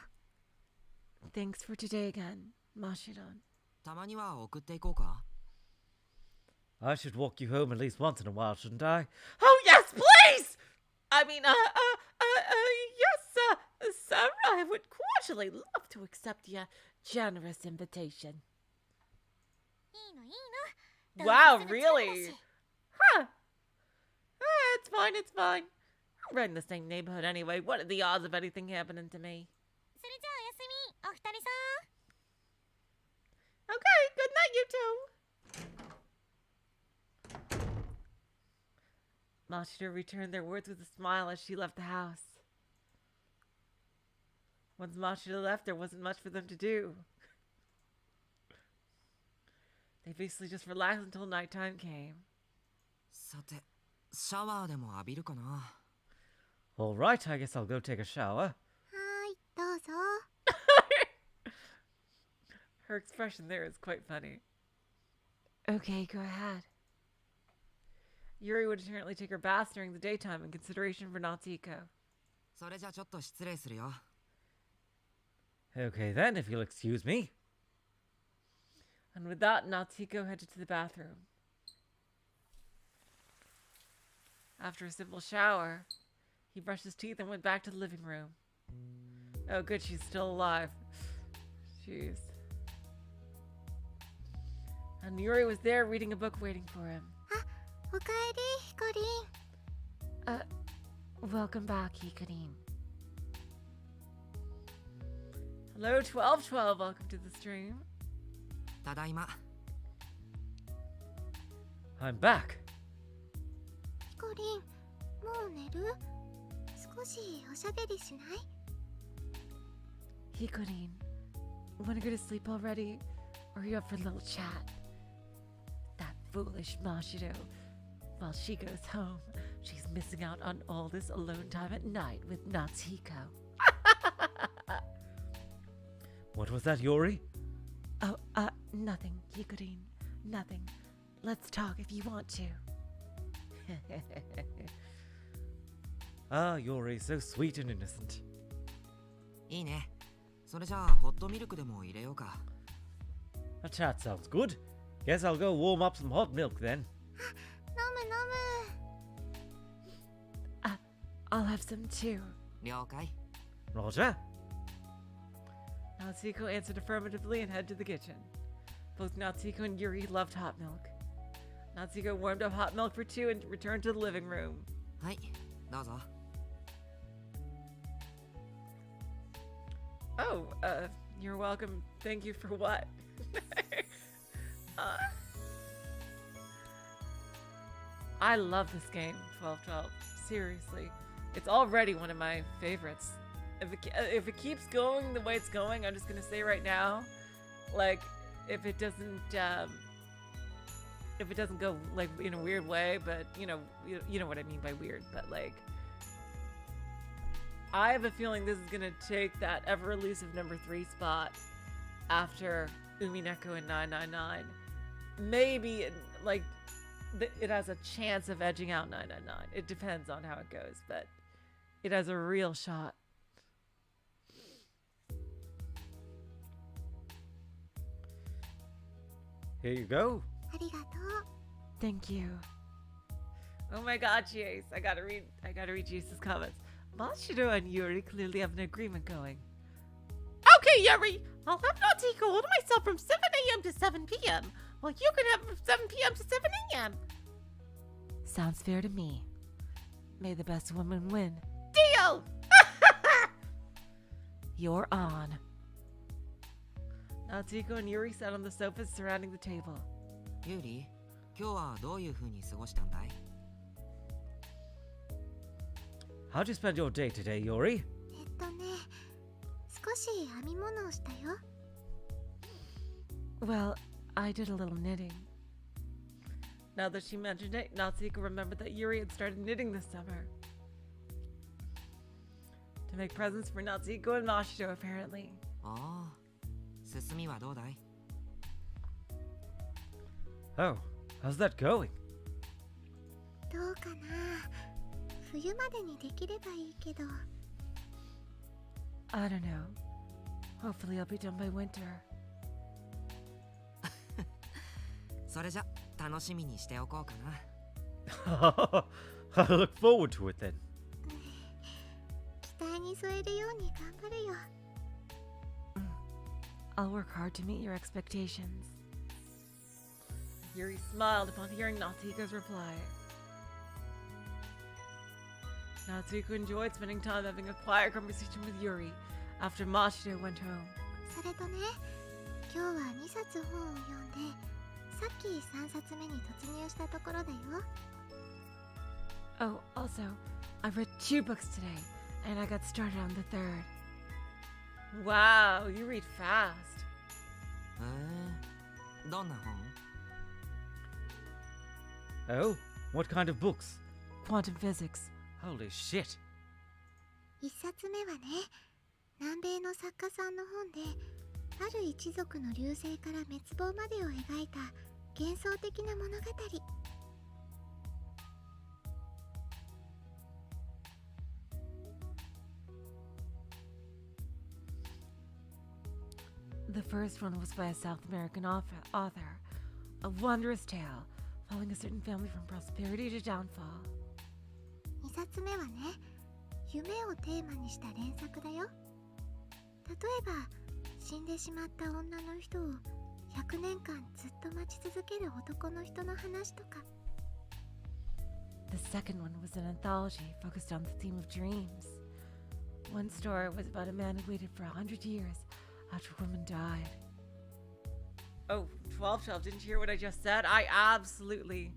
Thanks for today again, Mashiro. たまには送っていこうか I should walk you home at least once in a while, shouldn't I? Oh, yes, please! I mean, yes, sir. I would cordially love to accept your generous invitation. いいのいいの Wow, どうせすぐ really? 近いだし Huh. It's fine, it's fine. I'm right in the same neighborhood anyway. What are the odds of anything happening to me? それじゃあおやすみお二人さ Okay, good night, you two. Mashiro returned their words with a smile as she left the house. Once Mashiro left, there wasn't much for them to do. They basically just relaxed until nighttime came. さてシャワーでも浴びるかな Alright, I guess I'll go take a shower. はーい、どうぞ。 Her expression there is quite funny. Okay, go ahead. Yuri would apparently take her baths during the daytime in consideration for Natsuhiko. それじゃちょっと失礼するよ Okay then, if you'll excuse me. And with that, Natsuhiko headed to the bathroom. After a simple shower, he brushed his teeth and went back to the living room. Oh good, she's still alive. Jeez. And Yuri was there reading a book waiting for him. おかえり、ヒコリン。 Welcome back, Hikarin. Hello, 1212. Welcome to the stream. ただいま I'm back. ヒコリン、もう寝る？少しおしゃべりしない？ Hikarin, wanna go to sleep already? Or are you up for a little chat? That foolish Mashiro. While she goes home, she's missing out on all this alone time at night with Natsuhiko. What was that, Yuri? Oh, nothing, Hikarin. Nothing. Let's talk if you want to. Ah, Yuri, so sweet and innocent. いいねそれじゃあホットミルクでも入れようか A chat sounds good. Guess I'll go warm up some hot milk then. 飲む飲む。 I'll have some too. 了解 Roger. Natsuhiko answered affirmatively and headed to the kitchen. Both Natsuhiko and Yuri loved hot milk. Natsuhiko warmed up hot milk for two and returned to the living room. はいどうぞ Oh, you're welcome. Thank you for what? I love this game, 1212. Seriously. It's already one of my favorites. If it keeps going the way it's going, I'm just gonna say right now, like, if it doesn't go like in a weird way, but you know what I mean by weird, but like, I have a feeling this is gonna take that ever elusive number 3 spot after Umineko and 999. Maybe like it has a chance of edging out 999. It depends on how it goes, but it has a real shot. Here you go. ありがとう。 Thank you. Oh my god, Jace. I gotta read Jace's comments. Mashiro and Yuri clearly have an agreement going. Okay, Yuri, I'll have Natsuhiko hold myself from 7 a.m. to 7 p.m. While you can have from 7 p.m. to 7 a.m. Sounds fair to me. May the best woman win. Deal! You're on. Natsuhiko and Yuri sat on the sofas surrounding the table. ユーリ、今日はどういう風に過ごしたんだい？ How'd you spend your day today, Yuri? 少し編み物をしたよ。 Well, I did a little knitting. Now that she mentioned it, Natsuhiko remembered that Yuri had started knitting this summer. To make presents for Natsuhiko and Mashiro, apparently. ああ、進みはどうだい？ Oh, how's that going? どうかな。冬までにできればいいけど。 I don't know. Hopefully I'll be done by winter. それじゃ楽しみにしておこうかな。I look forward to it then. 期待に添えるように頑張るよ。 I'll work hard to meet your expectations. Yuri smiled upon hearing Natsuhiko's reply. Natsuhiko enjoyed spending time having a quiet conversation with Yuri after Mashiro went home. それとね、今日は2冊本を読んで、さっき3冊目に突入したところだよ。 Oh, also, I read 2 books today, and I got started on the 3rd. Wow, you read fast. どんな本？ Oh, what kind of books? Quantum physics. Holy shit. 1冊目はね、南米の作家さんの本で、ある一族の流星から滅亡までを描いた幻想的な物語。 The first one was by a South American author, a wondrous tale following a certain family from prosperity to downfall. 2冊目はね、夢をテーマにした連作だよ。例えば、死んでしまった女の人を100年間ずっと待ち続ける男の人の話とか。 The second one was an anthology focused on the theme of dreams. One story was about a man who waited for 100 years after a woman died. Oh, 12 Shelf, didn't you hear what I just said? I absolutely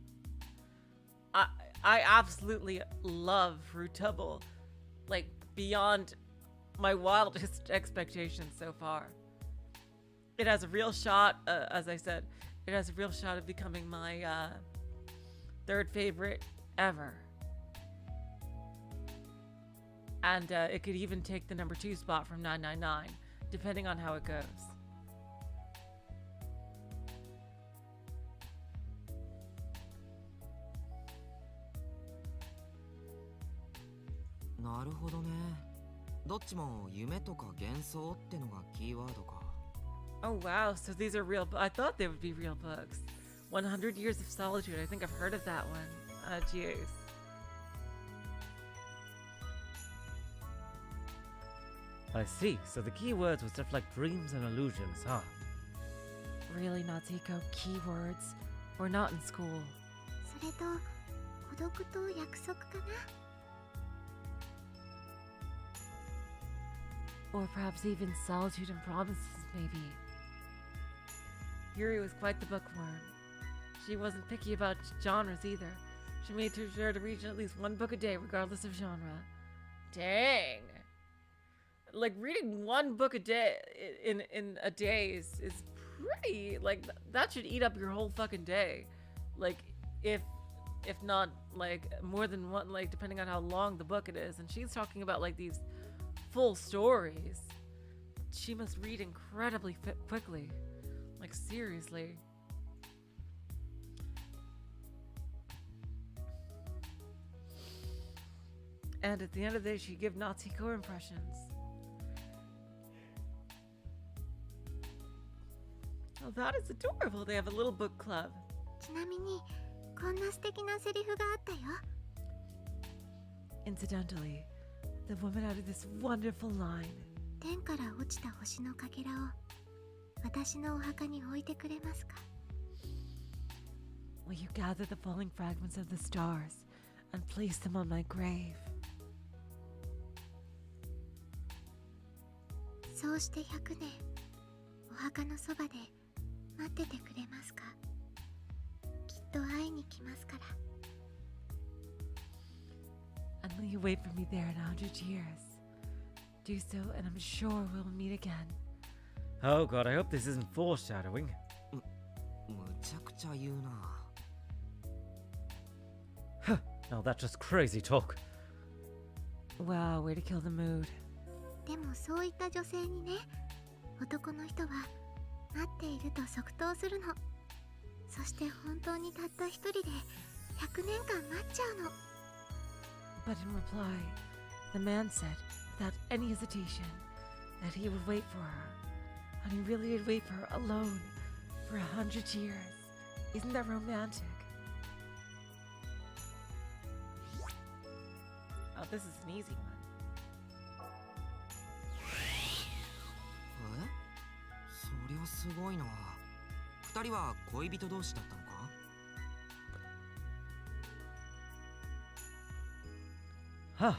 love Fruit Tubble. Like, beyond my wildest expectations so far. It has a real shot, as I said, it has a real shot of becoming my 3rd favorite ever. And it could even take the number 2 spot from 999, depending on how it goes.なるほどね。どっちも夢とか幻想ってのがキーワードか。 Oh wow, so these are real. I thought they would be real books. 100 Years of Solitude. I think I've heard of that one. Jeez. I see, so the keywords were stuff like dreams and illusions, huh? Really, Natsuhiko, keywords? We're not in school. それと、孤独と約束かな。 Or perhaps even solitude and promises, maybe. Yuri was quite the bookworm. She wasn't picky about genres either. She made sure to read at least 1 book a day, regardless of genre. Dang! Like, reading 1 book a day in a day is pretty, like, that should eat up your whole fucking day. Like, if not, like, more than one, like, depending on how long the book it is. And she's talking about, like, these full stories. She must read incredibly quickly. Like, seriously. And at the end of the day, she gave Natsuhiko impressions. Oh, that is adorable. They have a little book club. ちなみに、こんな素敵なセリフがあったよ。 Incidentally, the woman added this wonderful line. 天から落ちた星のかけらを私のお墓に置いてくれますか？ Will you gather the falling fragments of the stars and place them on my grave? そうして100年お墓のそばで待っててくれますか？きっと会いに来ますから。 And will you wait for me there in 100 years? Do so, and I'm sure we'll meet again. Oh god, I hope this isn't foreshadowing. むちゃくちゃ言うな。 Now that's just crazy talk. Wow, way to kill the mood. でもそういった女性にね、男の人は待っていると即答するの。そして本当にたった一人で100年間待っちゃうの。 But in reply, the man said, without any hesitation, that he would wait for her. And he really did wait for her alone for 100 years. Isn't that romantic? Oh, this is an easy one. そりゃすごいな。二人は恋人同士だったのか？ Huh.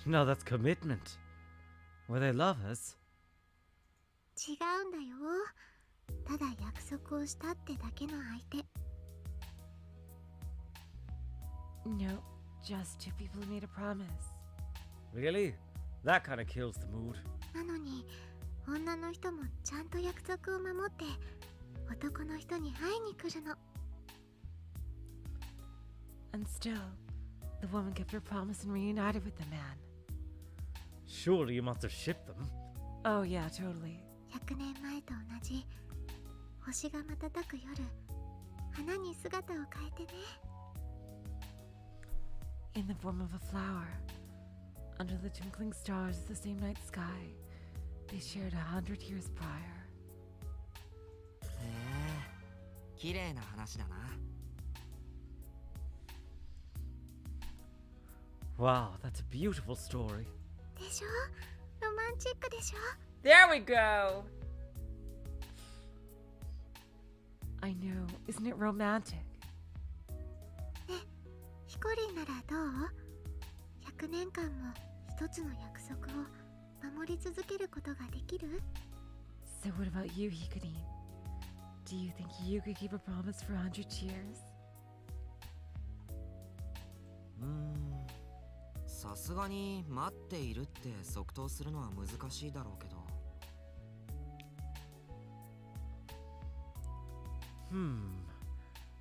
Now that's commitment. Were they lovers? 違うんだよ。ただ約束をしたってだけの相手。 No, just two people who made a promise. Really? That kind of kills the mood. なのに女の人もちゃんと約束を守って男の人に会いに来るの。 And still, the woman kept her promise and reunited with the man. Surely you must have shipped them. Oh yeah, totally. 100年前と同じ星が瞬く夜、花に姿を変えてね。 In the form of a flower, under the twinkling stars of the same night sky, they shared 100 years prior. へえ、綺麗な話だな。 Wow, that's a beautiful story. でしょ？ロマンチックでしょ？ There we go! I know, isn't it romantic? ヒコリンならどう？ 100年間も一つの約束を守り続けることができる？ So what about you, Hikarin? Do you think you could keep a promise for 100 years? さすがに待っているって即答するのは難しいだろうけど。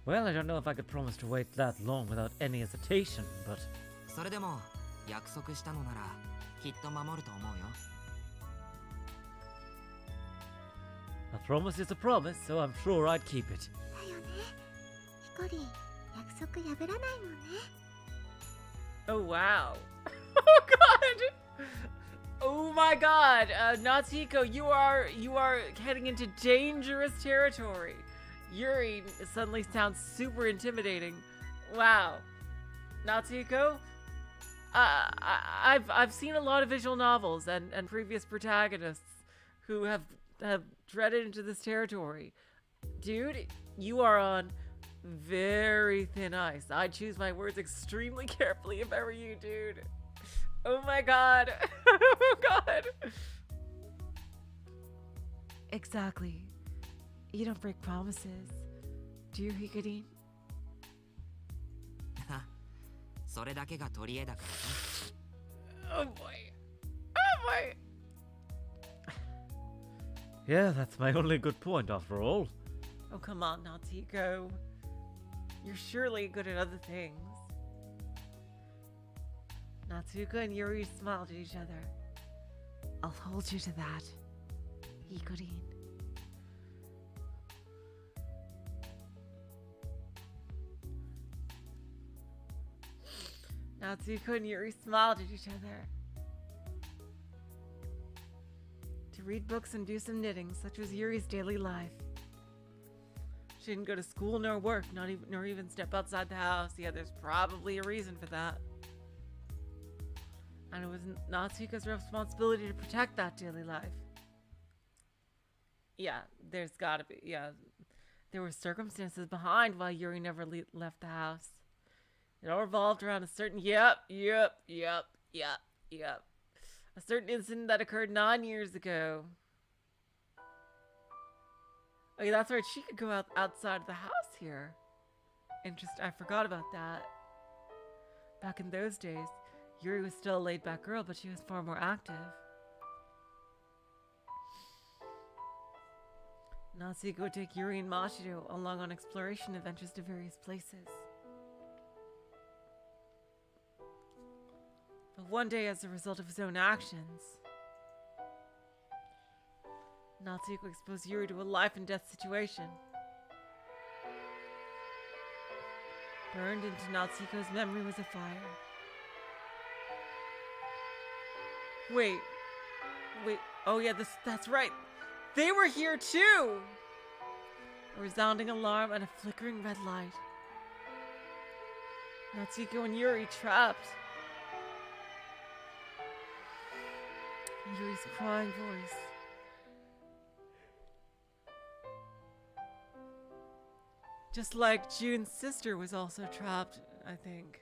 Well, I don't know if I could promise to wait that long without any hesitation, but... それでも約束したのならきっと守ると思うよ。 A promise is a promise, so I'm sure I'd keep it. だよね。ヒコリン、約束破らないもんね。 Oh wow. Oh god! Oh my god! Natsuhiko, you are heading into dangerous territory. Yuri suddenly sounds super intimidating. Wow. Natsuhiko? I've seen a lot of visual novels and previous protagonists who have treaded into this territory. Dude, you are on very thin ice. I'd choose my words extremely carefully if I were you, dude. Oh my god. Oh god. Exactly. You don't break promises. Do you, Hikarin? それだけが取り柄だからね。 Oh boy. Oh boy. Yeah, that's my only good point after all. Oh, come on, Natsuhiko. You're surely good at other things. Natsuhiko and Yuri smiled at each other. I'll hold you to that, Hikarin. Natsuhiko and Yuri smiled at each other. To read books and do some knitting, such was Yuri's daily life. She didn't go to school nor work, nor even step outside the house. Yeah, there's probably a reason for that. And it was Natsuhiko's responsibility to protect that daily life. Yeah, there's gotta be. Yeah, there were circumstances behind why Yuri never left the house. It all revolved around a certain. Yep. A certain incident that occurred 9 years ago. Oh, yeah, that's right. She could go outside of the house here. Interesting. I forgot about that. Back in those days, Yuri was still a laid-back girl, but she was far more active. Natsuhiko would take Yuri and Mashiro along on exploration adventures to various places. But one day, as a result of his own actions, Natsuhiko exposed Yuri to a life-and-death situation. Burned into Natsuhiko's memory was a fire. Wait. Oh yeah, that's right. They were here too! A resounding alarm and a flickering red light. Natsuhiko and Yuri trapped. Yuri's crying voice. Just like June's sister was also trapped, I think.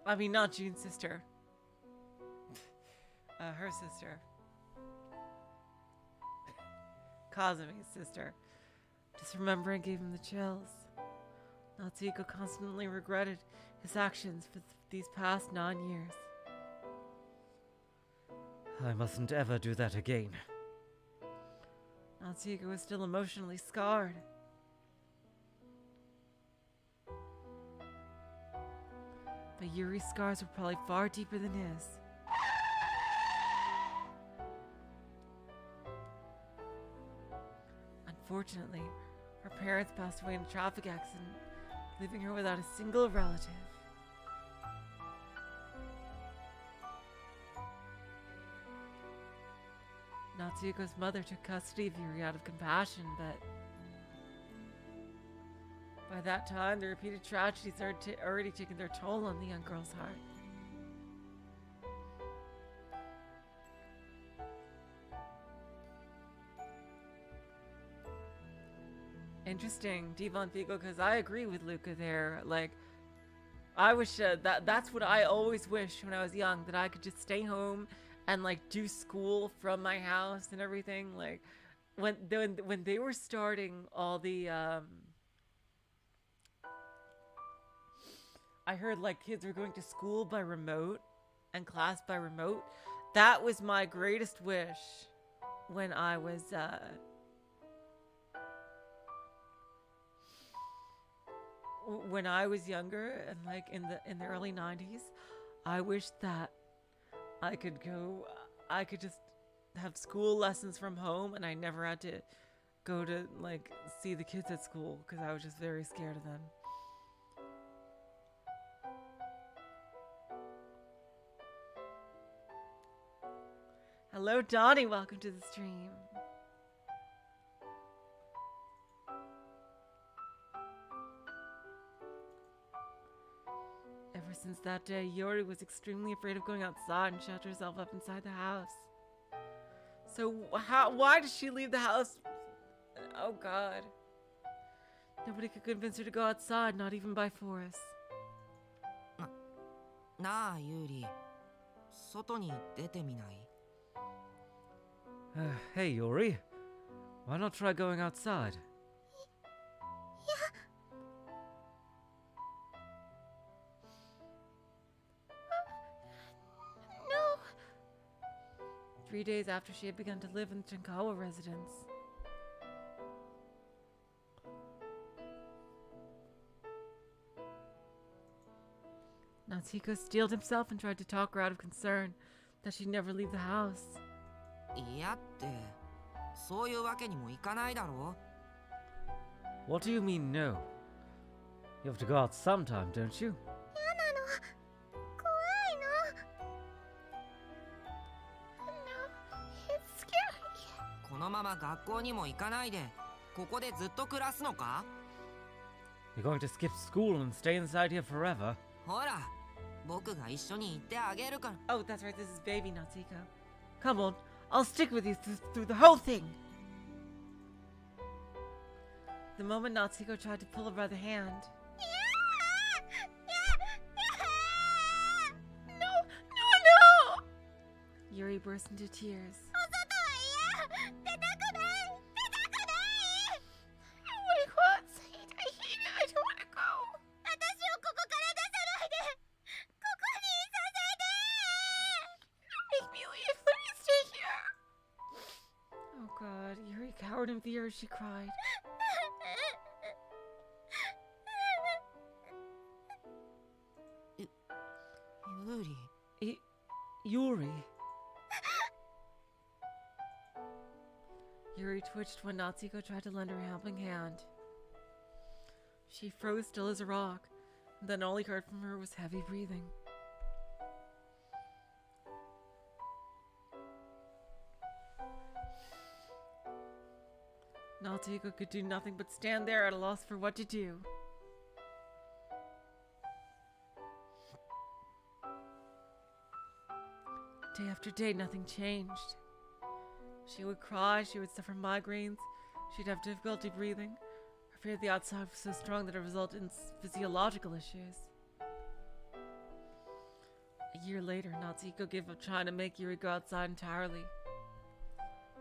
I mean, not June's sister. Her sister. Kazumi's sister. Just remembering gave him the chills. Natsuhiko constantly regretted his actions for these past 9 years. I mustn't ever do that again. Natsuhiko was still emotionally scarred. But Yuri's scars were probably far deeper than his. Unfortunately, her parents passed away in a traffic accident, leaving her without a single relative. Natsuhiko's mother took custody of Yuri out of compassion, but by that time, the repeated tragedies had already taken their toll on the young girl's heart. Interesting, Devon Figo, because I agree with Luca there. Like, I wish that's what I always wished when I was young, that I could just stay home and like do school from my house and everything. Like, when they were starting all the I heard like kids were going to school by remote and class by remote. That was my greatest wish when I was younger and like in the early 90s. I wished that I could just have school lessons from home and I never had to go to like see the kids at school because I was just very scared of them. Hello, Donnie. Welcome to the stream. Ever since that day, Yuri was extremely afraid of going outside and shut herself up inside the house. So why did she leave the house? Oh God. Nobody could convince her to go outside, not even by force. なあユーリ、外に出てみない？ Hey, Yuri. Why not try going outside? No. 3 days after she had begun to live in the Chinkawa residence. Natsuhiko steeled himself and tried to talk her out of concern that she'd never leave the house. いやって、そういうわけにもいかないだろう。 What do you mean, no? You have to go out sometime, don't you? 嫌なの。怖いの。No, it's scary. このまま学校にも行かないで、ここでずっと暮らすのか？ You're going to skip school and stay inside here forever? ほら、僕が一緒に行ってあげるから。 Oh, that's right, this is baby Natsuhiko. Come on, I'll stick with you through the whole thing. The moment Natsuhiko tried to pull her by the hand, No, no! Yuri burst into tears. 外は嫌！出たくない！出たくない！ I wanna go outside. I hate it. I don't wanna go. 私をここから出さないで！ここにいさせて！ Don't make me leave. Let me stay here. Oh god, Yuri cowered in fear as she cried. Yuri. Yuri. Yuri twitched when Natsuhiko tried to lend her a helping hand. She froze still as a rock, and then all he heard from her was heavy breathing. Natsuhiko could do nothing but stand there at a loss for what to do. Day after day, nothing changed. She would cry, she would suffer migraines, she'd have difficulty breathing. Her fear of the outside was so strong that it resulted in physiological issues. A year later, Natsuhiko gave up trying to make Yuri go outside entirely.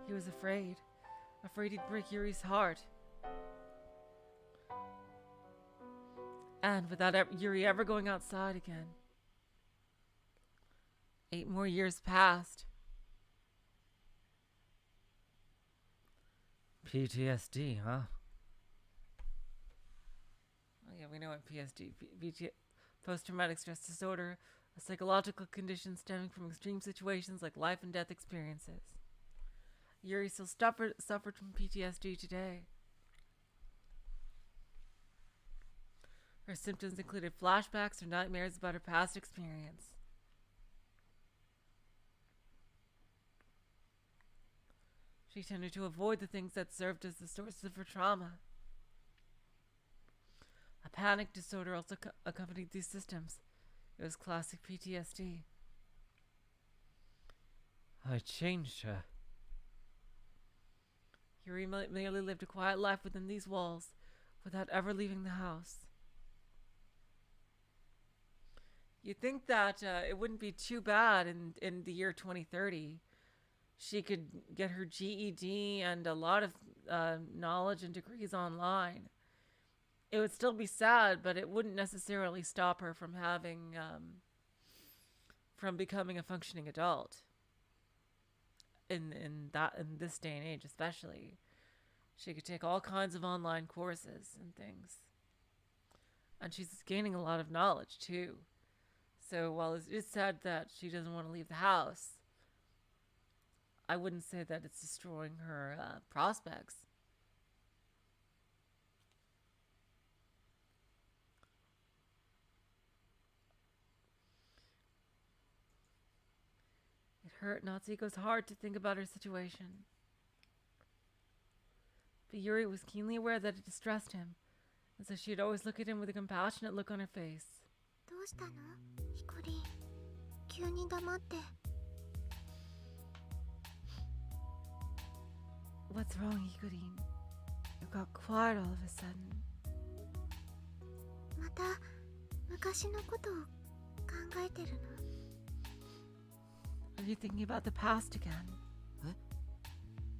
He was afraid he'd break Yuri's heart. And without Yuri ever going outside again. 8 more years passed. PTSD, huh? Oh yeah, we know what post-traumatic stress disorder, a psychological condition stemming from extreme situations like life and death experiences. Yuri still suffered from PTSD today. Her symptoms included flashbacks or nightmares about her past experience. She tended to avoid the things that served as the source of her trauma. A panic disorder also accompanied these symptoms. It was classic PTSD. I changed her. Yuri merely lived a quiet life within these walls, without ever leaving the house. You'd think that it wouldn't be too bad in the year 2030. She could get her GED and a lot of knowledge and degrees online. It would still be sad, but it wouldn't necessarily stop her from having, from becoming a functioning adult. In this day and age, especially, she could take all kinds of online courses and things, and she's gaining a lot of knowledge too. So while it is sad that she doesn't want to leave the house, I wouldn't say that it's destroying her prospects. It hurt Natsuhiko's heart to think about her situation. But Yuri was keenly aware that it distressed him, and so she'd always look at him with a compassionate look on her face. どうしたの？ヒコリン、急に黙って。 What's wrong, Hikorin? You got quiet all of a sudden. また昔のことを考えてるの？ Are you thinking about the past again?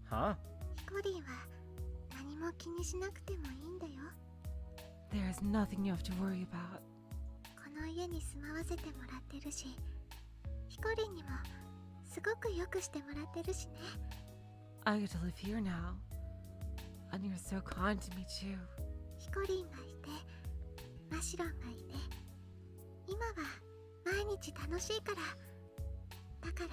Huh? ヒコリンは何も気にしなくてもいいんだよ。 There is nothing you have to worry about. この家に住まわせてもらってるし、ヒコリンにもすごくよくしてもらってるしね。 I get to live here now. And you're so kind to me too. ヒコリンがいて、マシロンがいて、今は毎日楽しいから。だから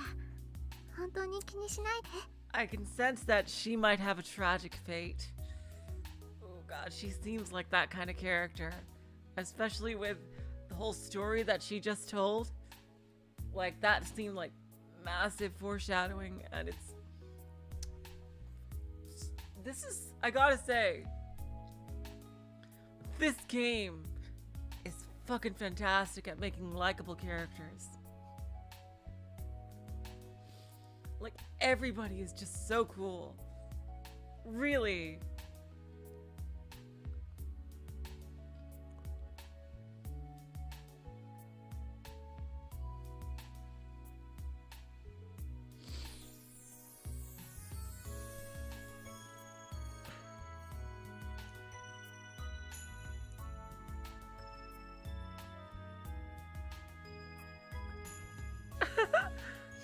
本当に気にしないで。 I can sense that she might have a tragic fate. Oh god, she seems like that kind of character. Especially with the whole story that she just told. Like, that seemed like massive foreshadowing, and this is, I gotta say, this game is fucking fantastic at making likable characters. Like, everybody is just so cool. Really.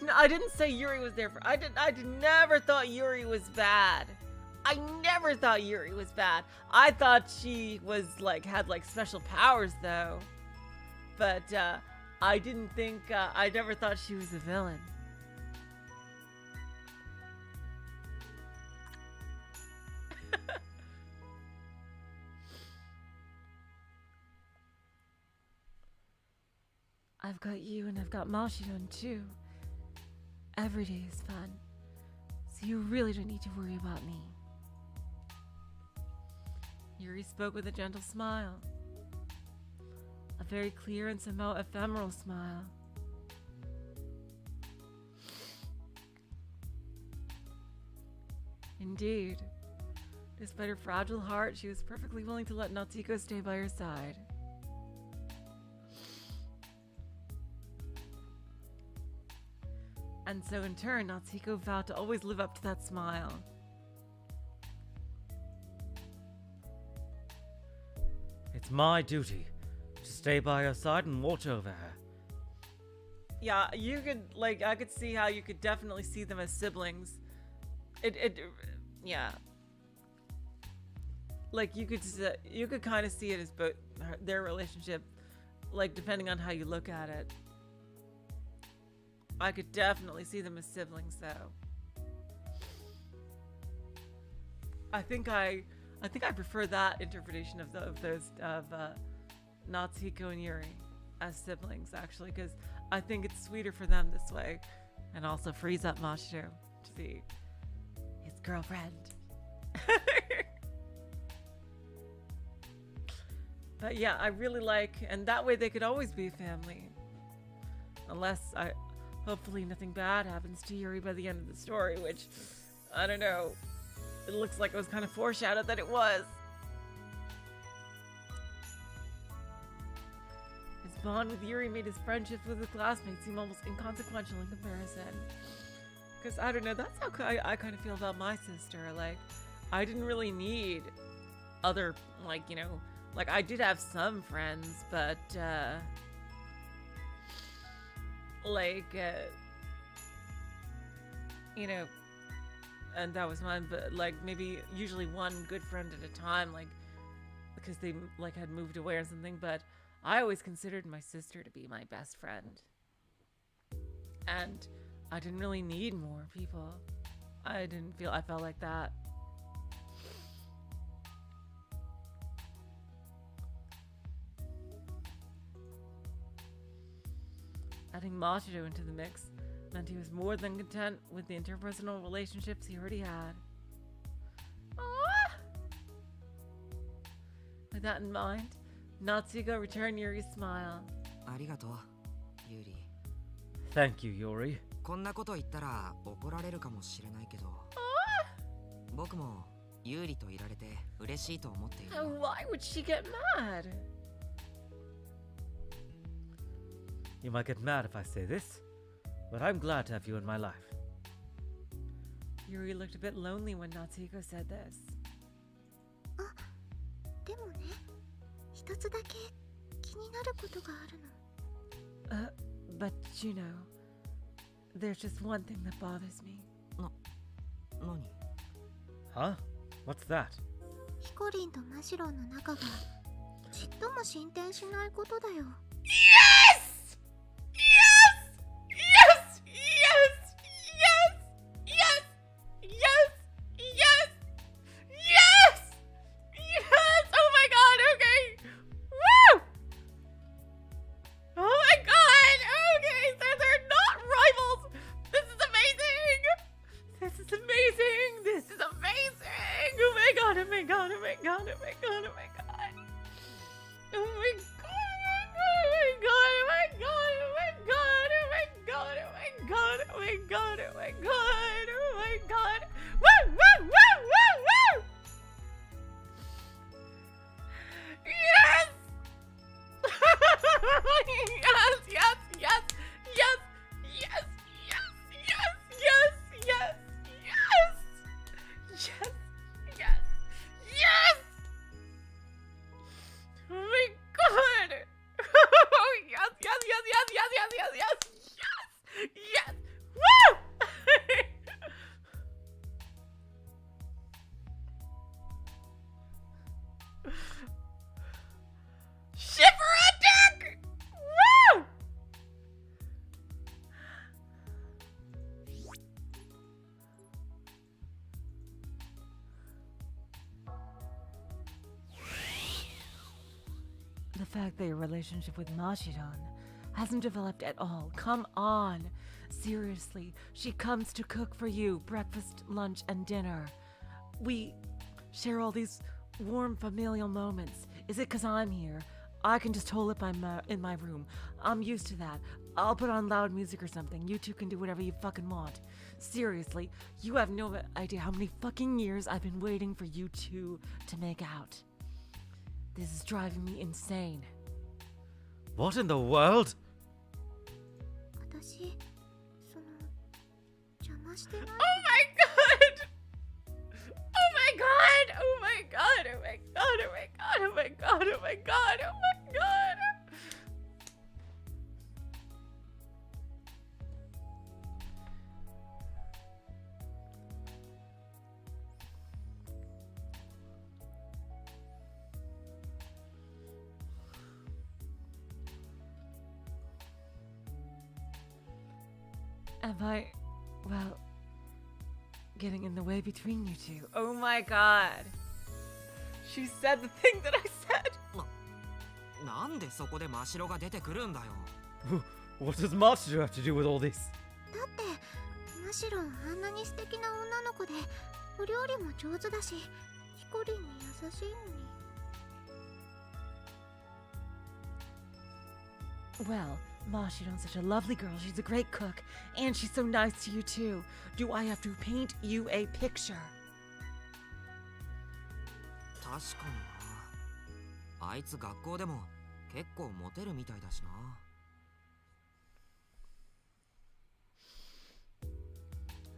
No, I didn't say Yuri was there for. I never thought Yuri was bad. I never thought Yuri was bad. I thought she was like had like special powers though, but I didn't think. I never thought she was a villain. I've got you and I've got Mashiro too. Every day is fun, so you really don't need to worry about me. Yuri spoke with a gentle smile. A very clear and somehow ephemeral smile. Indeed, despite her fragile heart, she was perfectly willing to let Natsuhiko stay by her side. And so in turn, Natsuhiko vowed to always live up to that smile. It's my duty to stay by her side and watch over her. Yeah, you could, like, I could see how you could definitely see them as siblings. Yeah. Like, you could kind of see it as both their relationship, like, depending on how you look at it. I could definitely see them as siblings, though. I think I prefer that interpretation of Natsuhiko and Yuri as siblings, actually, because I think it's sweeter for them this way, and also frees up Mashiro to be his girlfriend. But yeah, I really like, and that way they could always be a family, hopefully nothing bad happens to Yuri by the end of the story, which, I don't know, it looks like it was kind of foreshadowed that it was. His bond with Yuri made his friendships with his classmates seem almost inconsequential in comparison. Because, I don't know, that's how I kind of feel about my sister. Like, I didn't really need other, like, you know, like, I did have some friends, but, you know, and that was mine, but like maybe usually one good friend at a time, like because they like had moved away or something. But I always considered my sister to be my best friend, and I didn't really need more people. I felt like that. Adding Mashiro into the mix meant he was more than content with the interpersonal relationships he already had. Aww! With that in mind, Natsuhiko returned Yuri's smile. ありがとう、ユーリ。 Thank you, Yuri. こんなこと言ったら怒られるかもしれないけど、僕もユーリといられて嬉しいと思っているよ。 Why would she get mad? You might get mad if I say this, but I'm glad to have you in my life. Yuri looked a bit lonely when Natsuhiko said this. でもね、一つだけ気になることがあるの。But you know, there's just one thing that bothers me. 何？ Huh? What's that? ヒコリンとマシロンの仲がちっとも進展しないことだよ。 Yes! Yes! Yes! Yes! Yes! Yes! Yes! Yes! Yes! Oh my god, okay! Woo! Oh my god! Okay, so they're not rivals! This is amazing! This is amazing! This is amazing! Oh my god, oh my god, oh my god, oh my god, oh my god! Oh my god, oh my god! my god! Oh my god! Woo! Woo! Woo! Woo! Woo! Yes! Yes! Yes! Yes! Yes! Yes! Yes! Yes! Yes! Yes! Yes! Yes! Yes! Oh my god! Oh yes! Yes! Yes! Yes! Yes! Yes! Yes! Yes! Yes! Woo! Shiver attack! Woo! The fact that your relationship with Mashiro hasn't developed at all. Come on. Seriously, she comes to cook for you breakfast, lunch, and dinner. We share all these warm familial moments. Is it because I'm here? I can just hold it in my room. I'm used to that. I'll put on loud music or something. You two can do whatever you fucking want. Seriously, you have no idea how many fucking years I've been waiting for you two to make out. This is driving me insane. What in the world? 私邪魔してない Oh my god! Oh my god! Oh my god! Oh my god! Oh my god! Oh my god! Oh my god! Oh my god! Am I, well, getting in the way between you two? Oh my god. She said the thing that I said. なんでそこで真白が出てくるんだよ。 What does Mashiro have to do with all this? だってむしろあんなに素敵な女の子でお料理も上手だしヒコリンに優しいのに Well, Mashiro's such a lovely girl. She's a great cook. And she's so nice to you too. Do I have to paint you a picture? 確かにな。あいつ学校でも結構モテるみたいだし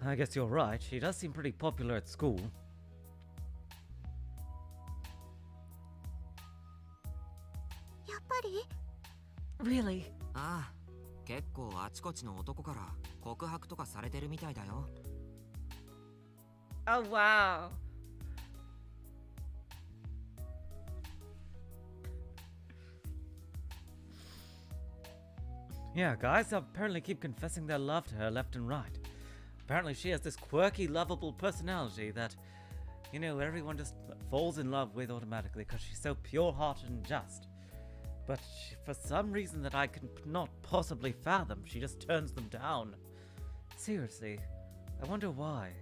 な。I guess you're right. She does seem pretty popular at school. やっぱり Really? ああ、結構あちこちの男から告白とかされてるみたいだよ。 Oh, wow. Yeah, guys apparently keep confessing their love to her left and right. Apparently she has this quirky, lovable personality that, you know, everyone just falls in love with automatically because she's so pure-hearted and just. But for some reason that I can not possibly fathom, she just turns them down. Seriously, I wonder why.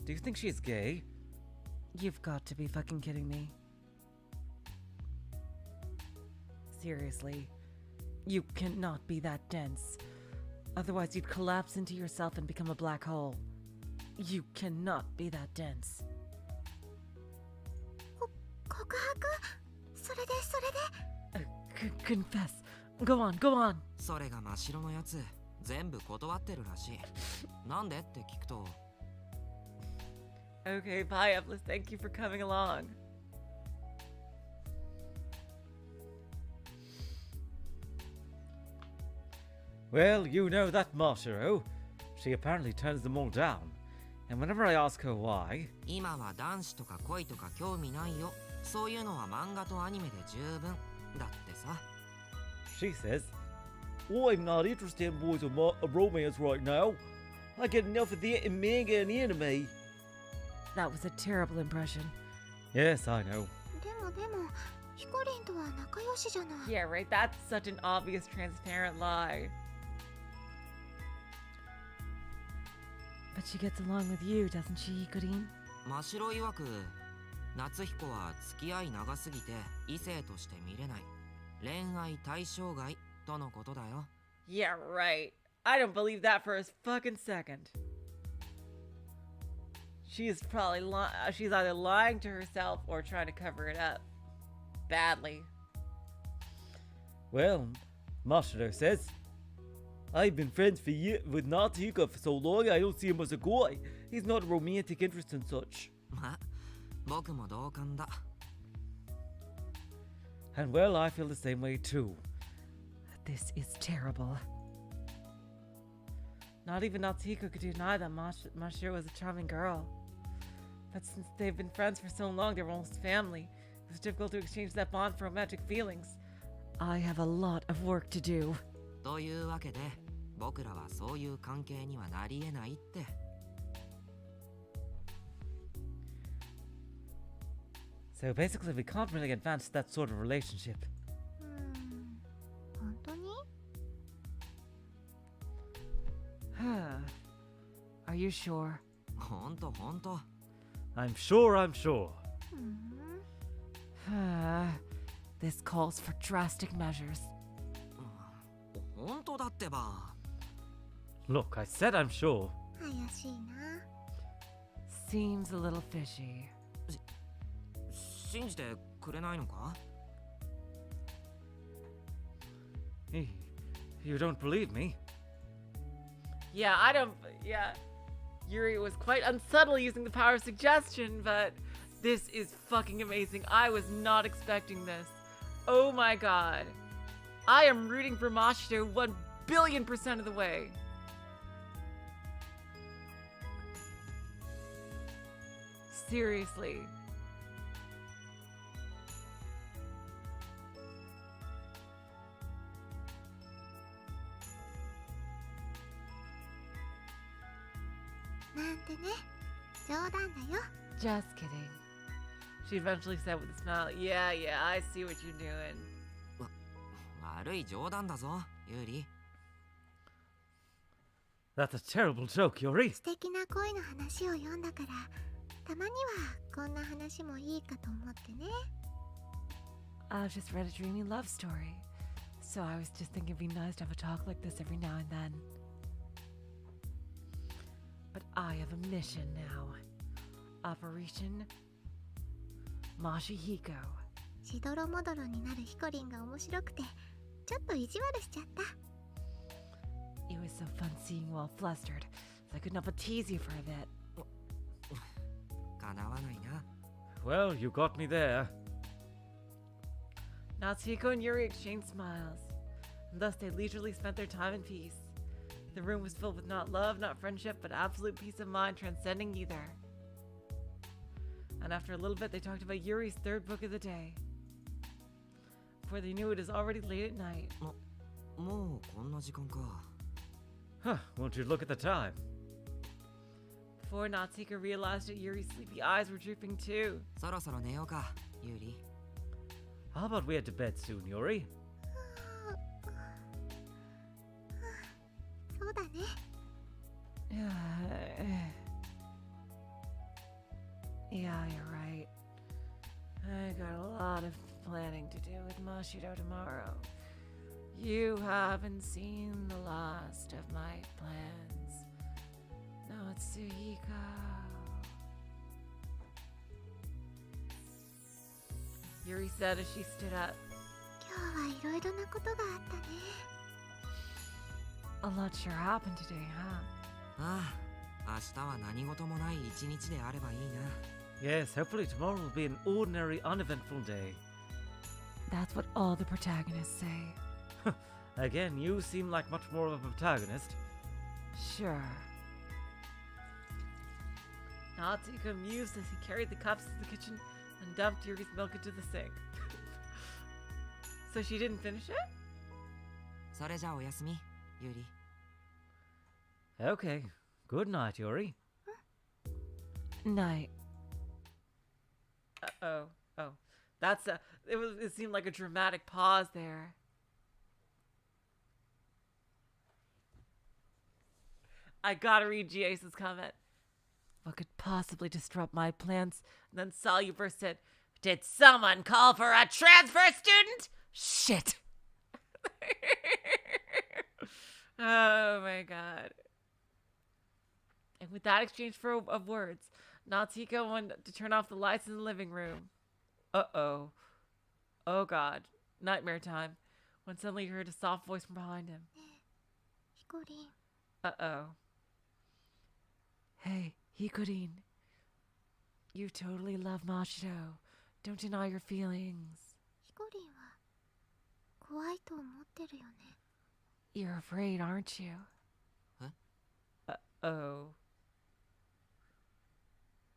Do you think she's gay? You've got to be fucking kidding me. Seriously. You cannot be that dense. Otherwise you'd collapse into yourself and become a black hole. You cannot be that dense. 告白それで Confess. Go on, go on. それが真白のやつ全部断ってるらしい。なんでって聞くと Okay, bye, Evelyn. Thank you for coming along. Well, you know that Mashiro. She apparently turns them all down. And whenever I ask her why... 今は男子とか恋とか興味ないよ。そういうのは漫画とアニメで十分だってさ。 She says, I'm not interested in boys or romance right now. I get enough of that in manga and anime. That was a terrible impression. Yes, I know. でもヒコリンとは仲良しじゃない Yeah, right. That's such an obvious, transparent lie. But she gets along with you, doesn't she, Hikorin? 真白曰く夏彦は付き合い長すぎて異性として見れない恋愛対象外とのことだよ。 Yeah, right. I don't believe that for a fucking second. She is probably she's either lying to herself or trying to cover it up. Badly. Well, Mashiro says, I've been friends with Natsuhiko for so long I don't see him as a guy. He's not a romantic interest and such. ま、僕も同感だ。 And well, I feel the same way too. This is terrible. Not even Natsuhiko could deny that Mashiro was a charming girl. But since they've been friends for so long, they're almost family. It was difficult to exchange that bond for romantic feelings. I have a lot of work to do. というわけで、僕らはそういう関係にはなり得ないって。 So basically, we can't really advance that sort of relationship. 本当に？ Are you sure? ほんと。 I'm sure. This calls for drastic measures. ほんとだってば。 Look, I said I'm sure. 怪しいな。 Seems a little fishy. 信じてくれないのか？ You don't believe me? Yeah, I don't. Yeah. Yuri was quite unsubtle using the power of suggestion, but this is fucking amazing. I was not expecting this. Oh my god. I am rooting for Mashiro 1,000,000,000% of the way. Seriously. Just kidding. She eventually said with a smile, yeah, I see what you're doing. 悪い冗談だぞ、ユーリ。 That's a terrible joke, Yuri. 素敵な恋の話を読んだから、たまにはこんな話もいいかと思ってね。I just read a dreamy love story, so I was just thinking it'd be nice to have a talk like this every now and then. But I have a mission now. Operation Mashihiko. しどろもどろになるヒコリンが面白くて、ちょっと意地悪しちゃった。It was so fun seeing you all flustered, so I couldn't help but tease you for a bit. 叶わないな。 Well, you got me there. Natsuhiko and Yuri exchanged smiles, and thus they leisurely spent their time in peace. The room was filled with not love, not friendship, but absolute peace of mind transcending either. And after a little bit, they talked about Yuri's third book of the day. Before they knew it was already late at night. もうこんな時間か。 Huh, won't you look at the time? Before Natsuhiko realized it, Yuri's sleepy eyes were drooping too. そろそろ寝ようか、ユーリ。 How about we head to bed soon, Yuri? そうだね。 Yeah, you're right. I got a lot of planning to do with Mashiro tomorrow. You haven't seen the last of my plans. Natsuhiko. Yuri said as she stood up. 今日はいろいろなことがあったね。 A lot sure happened today, huh? ああ、明日は何事もない一日であればいいな。 Yes, hopefully tomorrow will be an ordinary, uneventful day. That's what all the protagonists say. Again, you seem like much more of a protagonist. Sure. Natsuhiko mused as he carried the cups to the kitchen and dumped Yuri's milk into the sink. So she didn't finish it? それじゃあおやすみ、ユーリ。 Okay, good night, Yuri. Night. Uh-oh. Oh. That's it seemed like a dramatic pause there. I gotta read G-Ace's comment. What could possibly disrupt my plans? And then Salu burst in. Did someone call for a transfer student? Shit. Oh my god. And with that exchange of words, Natsuhiko wanted to turn off the lights in the living room. Uh-oh. Oh god. Nightmare time. When suddenly he heard a soft voice from behind him. ヒコリン、 Uh-oh. Hey, Hikorin. You totally love Mashiro. Don't deny your feelings. ヒコリンは怖いと思ってるよね。 You're afraid, aren't you? Huh? Uh-oh.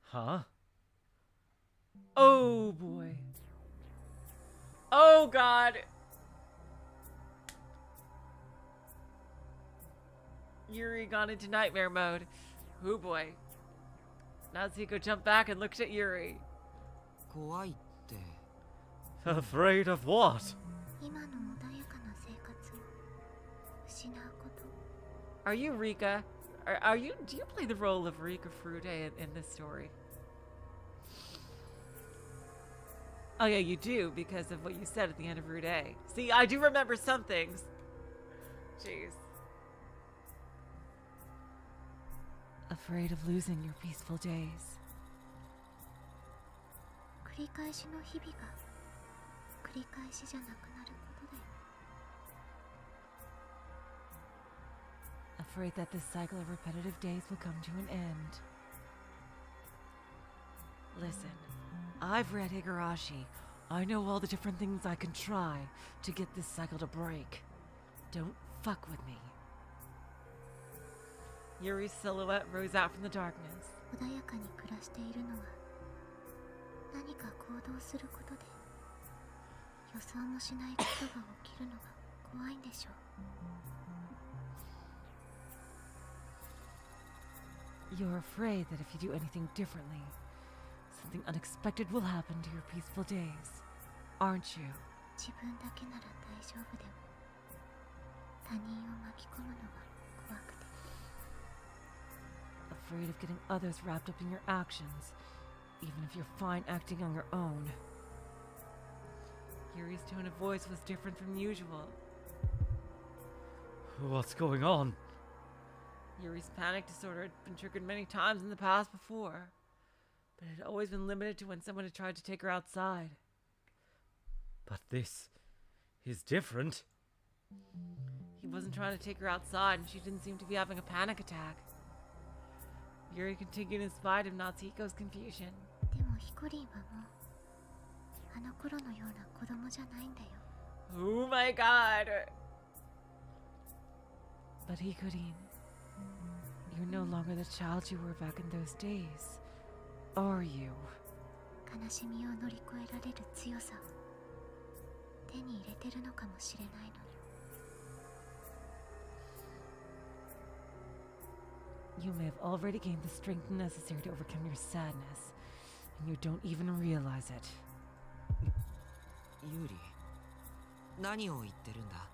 Huh? Oh, boy. Oh, God. Yuri got into nightmare mode. Oh, boy. Natsuhiko jumped back and looked at Yuri. 怖いって Afraid of what? 今の穏やかな生活を失うこと。 Are you Rika? Are you? Do you play the role of Rika Frude in this story? Oh yeah, you do because of what you said at the end of Rude. See, I do remember some things. Jeez. Afraid of losing your peaceful days. 繰り返しの日々が繰り返しじゃなくなることだよ。 Afraid that this cycle of repetitive days will come to an end. Listen, I've read Higurashi. I know all the different things I can try to get this cycle to break. Don't fuck with me. Yuri's silhouette rose out from the darkness. 穏やかに暮らしているのは何か行動することで予想もしないことが起きるのが怖いんでしょう。 You're afraid that if you do anything differently, something unexpected will happen to your peaceful days, aren't you? 自分だけなら大丈夫でも他人を巻き込むのが怖くて。 Afraid of getting others wrapped up in your actions, even if you're fine acting on your own. Yuri's tone of voice was different from usual. What's going on? Yuri's panic disorder had been triggered many times in the past before, but it had always been limited to when someone had tried to take her outside. But this is different. He wasn't trying to take her outside, and she didn't seem to be having a panic attack. Yuri continued in spite of Natsuhiko's confusion. でもヒコリンはもうあの頃のような子供じゃないんだよ。 Oh my god! But Hikorin, you're no longer the child you were back in those days, are you? 悲しみを乗り越えられる強さを手に入れてるのかもしれないのに。 You may have already gained the strength necessary to overcome your sadness, and you don't even realize it. ユーリ何を言ってるんだ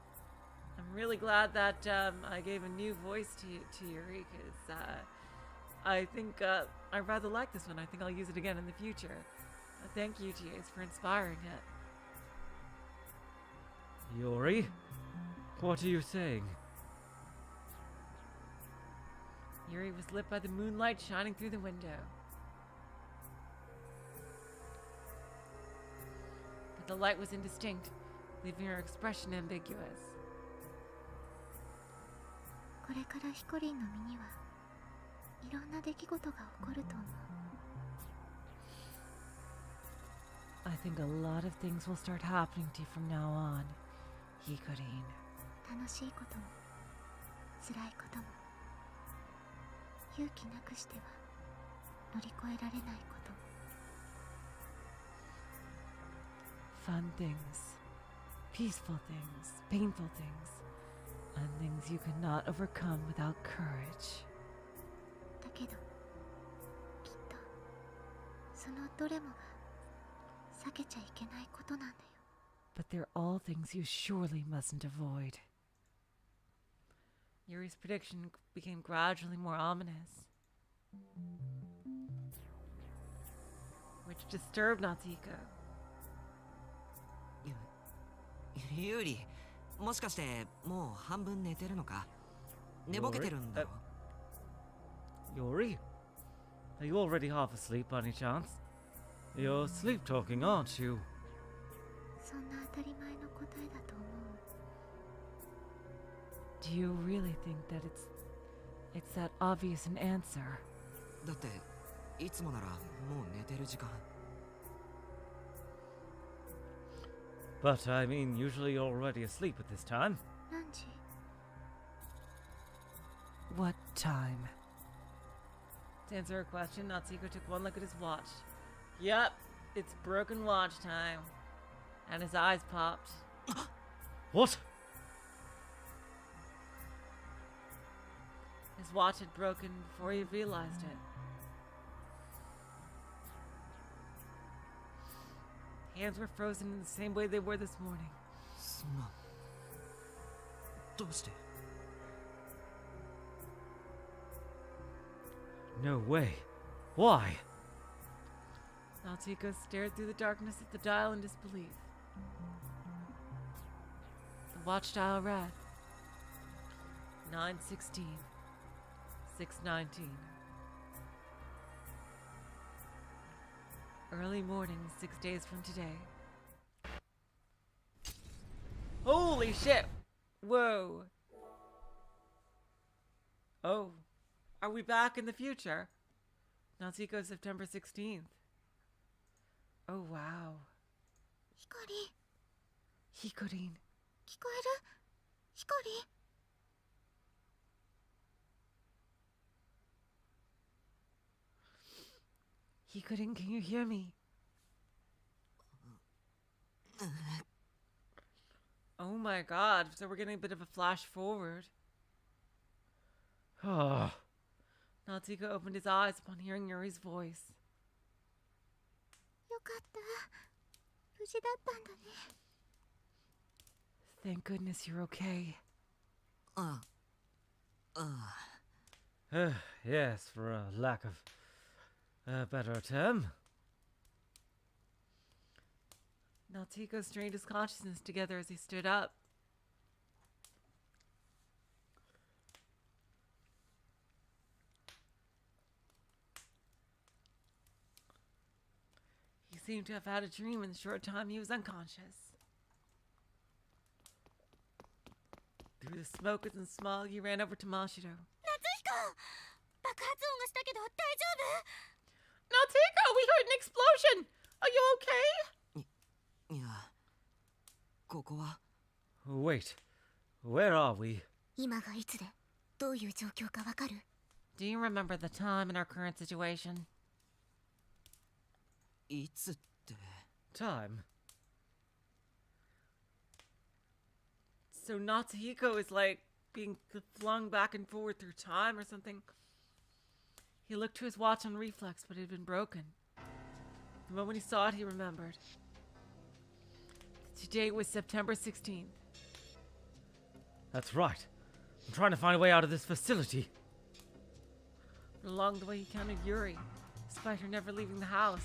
I'm really glad that I gave a new voice to Yuri, because I think I rather like this one. I think I'll use it again in the future. Thank you, TAs, for inspiring it. Yuri? What are you saying? Yuri was lit by the moonlight shining through the window. But the light was indistinct, leaving her expression ambiguous. これからヒコリンの身にはいろんな出来事が起こると思う。 I think a lot of things will start happening to you from now on, Hikorin. 楽しいことも辛いことも勇気なくしては乗り越えられないことも。 Fun things, peaceful things, painful things, and things you cannot overcome without courage. だけどきっとそのどれもが避けちゃいけないことなんだよ。 But they're all things you surely mustn't avoid. Yuri's prediction became gradually more ominous, which disturbed Natsuhiko. ユーリもしかしてもう半分寝てるのか寝ぼけてるんだろ。 Yuri? Are you already half asleep by any chance? You're sleep talking, aren't you? そんな当たり前の答えだと思う。 Do you really think that it's that obvious an answer? だっていつもならもう寝てる時間。 But I mean, usually you're already asleep at this time. 何時？ What time? To answer her question, Natsuhiko took one look at his watch. Yep, it's broken watch time. And his eyes popped. What? His watch had broken before he realized it. Hands were frozen in the same way they were this morning. そんな。どうして？ No way. Why? Natsuhiko stared through the darkness at the dial in disbelief. The watch dial read 9:16, 6:19. Early morning, 6 days from today. Holy shit! Whoa. Oh. Are we back in the future? Natsuhiko, September 16th. Oh, wow. 光、 Hikorin. 聞こえる？光。 Hikorin, can you hear me? Oh my god, so we're getting a bit of a flash forward. Ah. Natsuhiko opened his eyes upon hearing Yuri's voice. よかった。無事だったんだね。 Thank goodness you're okay. ああ。ああ。 Yes, for a lack of a better term. Natsuhiko strained his consciousness together as he stood up. He seemed to have had a dream in the short time he was unconscious. Through the smoke and smog, he ran over to Mashiro. 夏彦、爆発音がしたけど大丈夫？ Natsuhiko, we heard an explosion! Are you okay? いや、ここは。 Wait, where are we? 今がいつでどういう状況かわかる？ Do you remember the time in our current situation? いつって。 Time? So Natsuhiko is like being flung back and forward through time or something. He looked to his watch on reflex, but it had been broken. The moment he saw it, he remembered. Today was September 16th. That's right. I'm trying to find a way out of this facility. But along the way, he counted Yuri, despite her never leaving the house.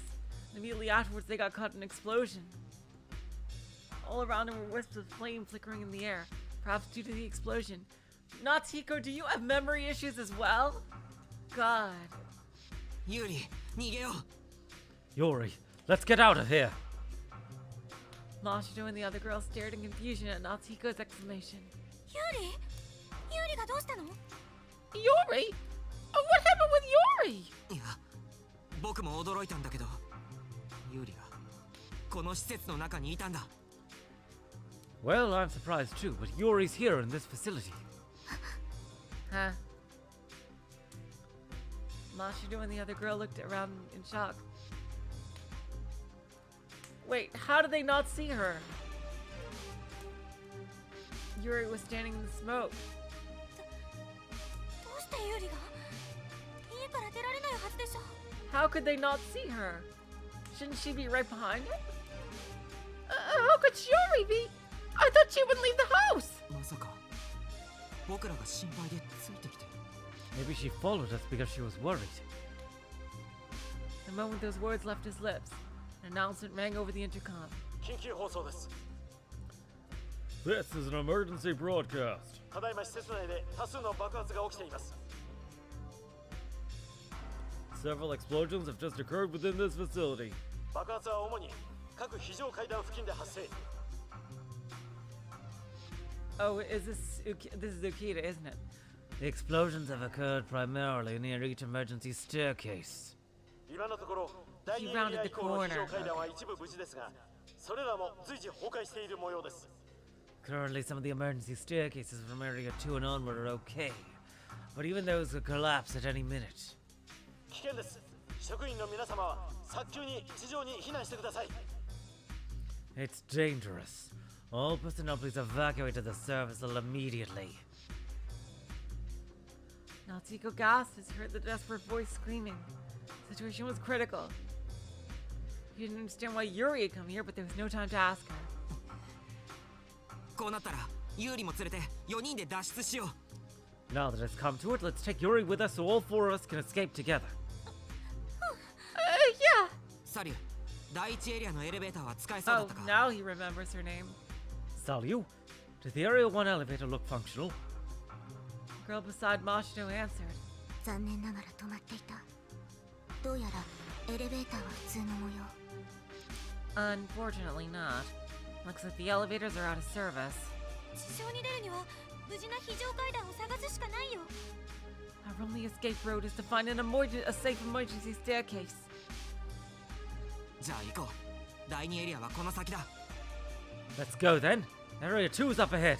And immediately afterwards, they got caught in an explosion. All around him were wisps of flame flickering in the air, perhaps due to the explosion. Natsuhiko, do you have memory issues as well? God. ユーリ、逃げよう。 Yuri, let's get out of here. Mashiro and the other girl stared in confusion at Natsuhiko's exclamation. ユーリ？ユーリがどうしたの？ Yuri? Oh, what happened with Yuri? いや、僕も驚いたんだけど、ユーリがこの施設の中にいたんだ。 Well, I'm surprised too, but Yuri's here in this facility. Huh? Mashiro and the other girl looked around in shock. Wait, how did they not see her? Yuri was standing in the smoke. どうしてユーリが？家から出られないはずでしょ。 How could they not see her? Shouldn't she be right behind him? How could Yuri be? I thought she wouldn't leave the house! まさか僕らが心配でついてきて。 Maybe she followed us because she was worried. The moment those words left his lips, an announcement rang over the intercom. 緊急放送です。This is an emergency broadcast. ただいま施設内で多数の爆発が起きています。 Several explosions have just occurred within this facility. 爆発は主に各非常階段付近で発生。 Oh, is this is Ukita, isn't it? The explosions have occurred primarily near each emergency staircase. 今のところ第2エリア以降の非常階段は一部無事ですが、それらも随時崩壊している模様です。 Currently, some of the emergency staircases from Area 2 and onward are okay, but even those could collapse at any minute. 危険です。職員の皆様は早急に地上に避難してください。 It's dangerous. All personnel please evacuate to the surface immediately. Natsuhiko gasped as he heard the desperate voice screaming. The situation was critical. He didn't understand why Yuri had come here, but there was no time to ask her. こうなったらユーリも連れて4人で脱出しよう。 Now that it's come to it, let's take Yuri with us so all four of us can escape together. Yeah. サリュー、第1エリアのエレベーターは使えそうだ Oh, ったか？ now he remembers her name. Salyu, did the Area 1 elevator look functional? The girl beside Mashiro answered. 残念ながら止まっていた。どうやらエレベーターは普通の模様。 Unfortunately not. Looks like the elevators are out of service. 地上に出るには無事な非常階段を探すしかないよ。 Our only escape road is to find a safe emergency staircase. じゃあ行こう。第2エリアはこの先だ。 Let's go then. Area 2's up ahead.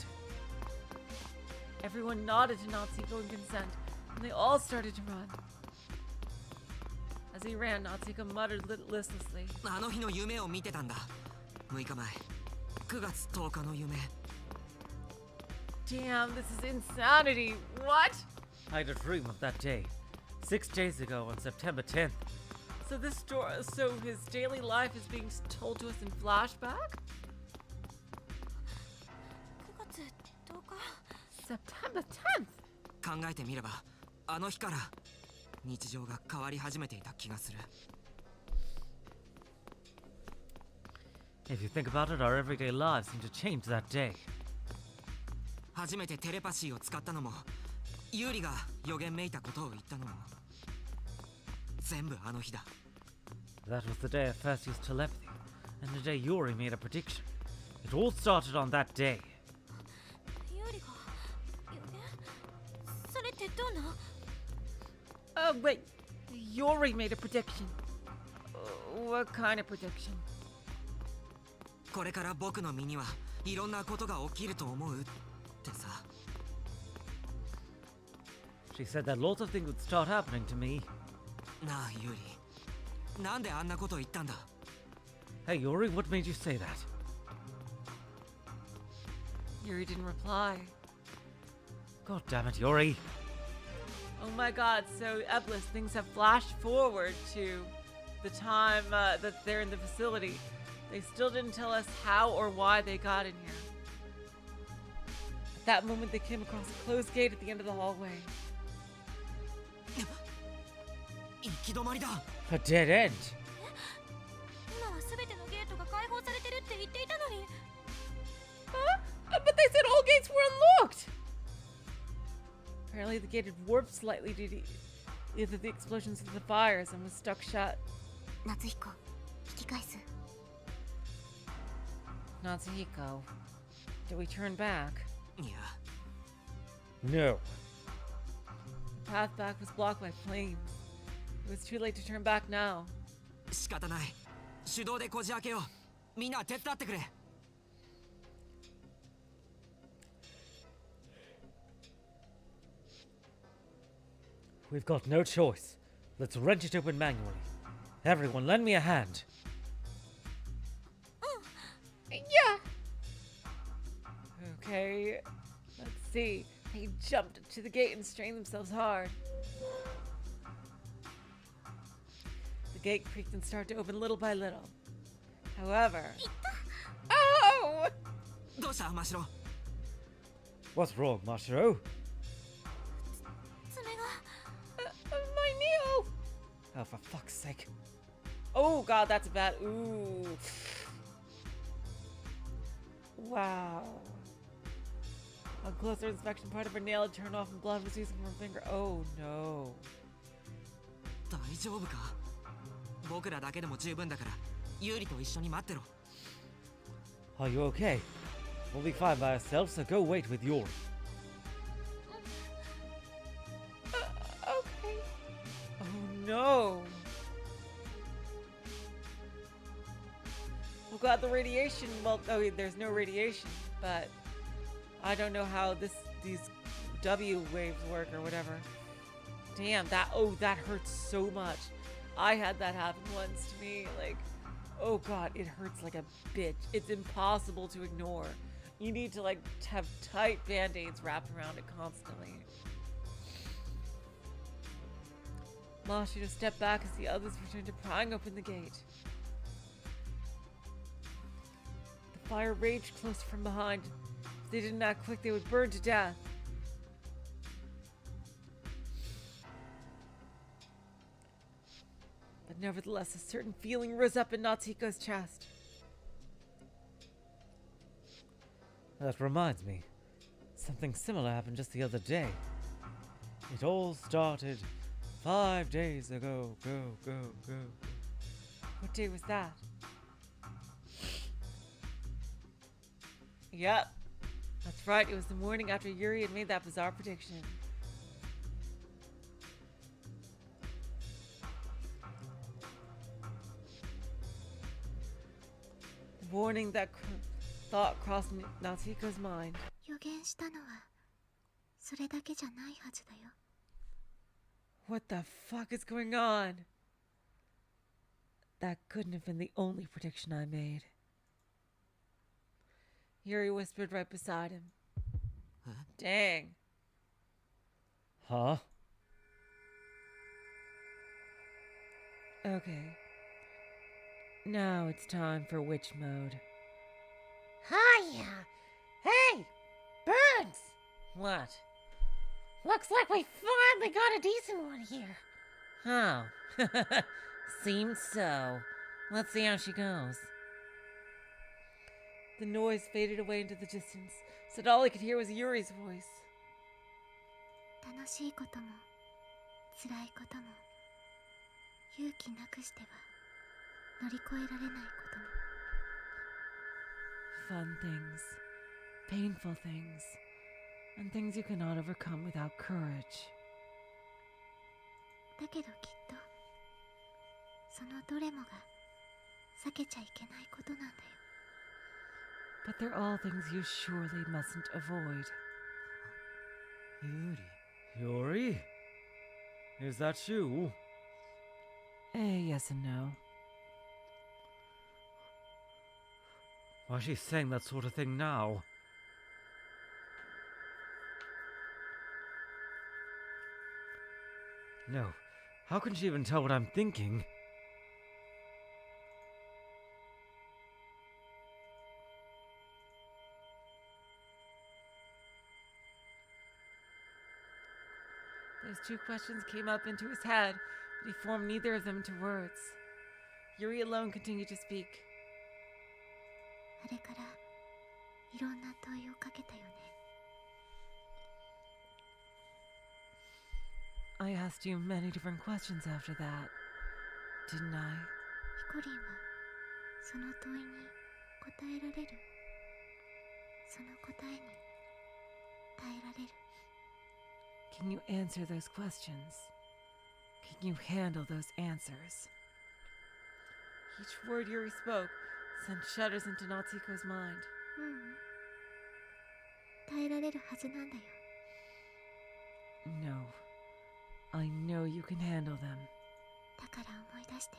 Everyone nodded to Natsuhiko in consent, and they all started to run. As he ran, Natsuhiko muttered listlessly. あの日の夢を見てたんだ。6日前、9月10日の夢。 Damn, this is insanity. What? I had a dream of that day. 6 days ago on September 10th. So his daily life is being told to us in flashback? 9月10日。 September 10th? 考えてみれば、あの日から日常が変わり始めていた気がする。 If you think about it, our everyday lives seem to change that day. 初めてテレパシーを使ったのも、ユーリが予言めいたことを言ったのも、全部あの日だ。 That was the day I first used telepathy, and the day Yuri made a prediction. It all started on that day. ユーリが予言？それってどんな？ Wait. Yuri made a prediction. What kind of prediction? これから僕の身にはいろんなことが起きると思うってさ。 She said that lots of things would start happening to me. なあユーリ、なんであんなこと言ったんだ？ Hey Yuri, what made you say that? Yuri didn't reply. God damn it, Yuri. Oh my god, so Eblis, things have flashed forward to the time that they're in the facility. They still didn't tell us how or why they got in here. At that moment, they came across a closed gate at the end of the hallway. 行き止まりだ。 A dead end. 今は全てのゲートが開放されてるって言っていたのに。 Huh? But they said all gates were unlocked! Apparently the gate had warped slightly due to either the explosions of the fires and was stuck shut. 夏彦、引き返す。 Natsuhiko, do we turn back? いや、 No. The path back was blocked by flames. It was too late to turn back now. 仕方ない。手動でこじ開けよう。みんな手伝ってくれ。 We've got no choice. Let's wrench it open manually. Everyone, lend me a hand. Yeah! Okay, let's see. They jumped to the gate and strained themselves hard. The gate creaked and started to open little by little. However... Oh! どうしたマシロ？ What's wrong, Mashiro? 爪が。 My nail! Oh, for fuck's sake. Oh god, that's bad. Ooh. Wow. On closer inspection, part of her nail had turned off and blood was oozing from her finger. Oh no. 大丈夫か？僕らだけでも十分だから、ユーリと一緒に待ってろ。 Are you okay? We'll be fine by ourselves, so go wait with Yuri. Okay. Oh no. Oh god, the radiation. Well, oh, there's no radiation, but I don't know how these W waves work or whatever. Damn, that hurts so much. I had that happen once to me. Like, oh god, it hurts like a bitch. It's impossible to ignore. You need to like have tight band-aids wrapped around it constantly. Mashiro stepped back as the others returned to prying open the gate. The fire raged close from behind. If they didn't act quick, they would burn to death. But nevertheless, a certain feeling rose up in Natsuhiko's chest. That reminds me. Something similar happened just the other day. It all started 5 days ago. Go. What day was that? Yep. That's right, it was the morning after Yuri had made that bizarre prediction. The warning that thought crossed Natsuhiko's mind. 予言したのはそれだけじゃないはずだよ。 What the fuck is going on? That couldn't have been the only prediction I made. Yuri whispered right beside him. Huh? Dang. Huh? Okay. Now it's time for witch mode. Hiya! Hey! Burns! What? Looks like we finally got a decent one here. Oh. Seems so. Let's see how she goes. The noise faded away into the distance, so that all I could hear was Yuri's voice. 楽しいことも辛いことも勇気なくしては乗り越えられないことも Fun things, painful things, and things you cannot overcome without courage. だけどきっとそのどれもが避けちゃいけないことなんだよ But they're all things you surely mustn't avoid. ユーリ。 Yuri? Is that you? Yes and no. Why is she saying that sort of thing now? No. How can she even tell what I'm thinking? Those two questions came up into his head, but he formed neither of them into words. Yuri alone continued to speak. あれからいろんな問いをかけたよね I asked you many different questions after that, didn't I? ヒコリンはその問いに答えられるその答えに耐えられる Can you answer those questions? Can you handle those answers? Each word Yuri spoke sent shudders into Natsuhiko's mind. 耐えられるはずなんだよ No, I know you can handle them. だから思い出して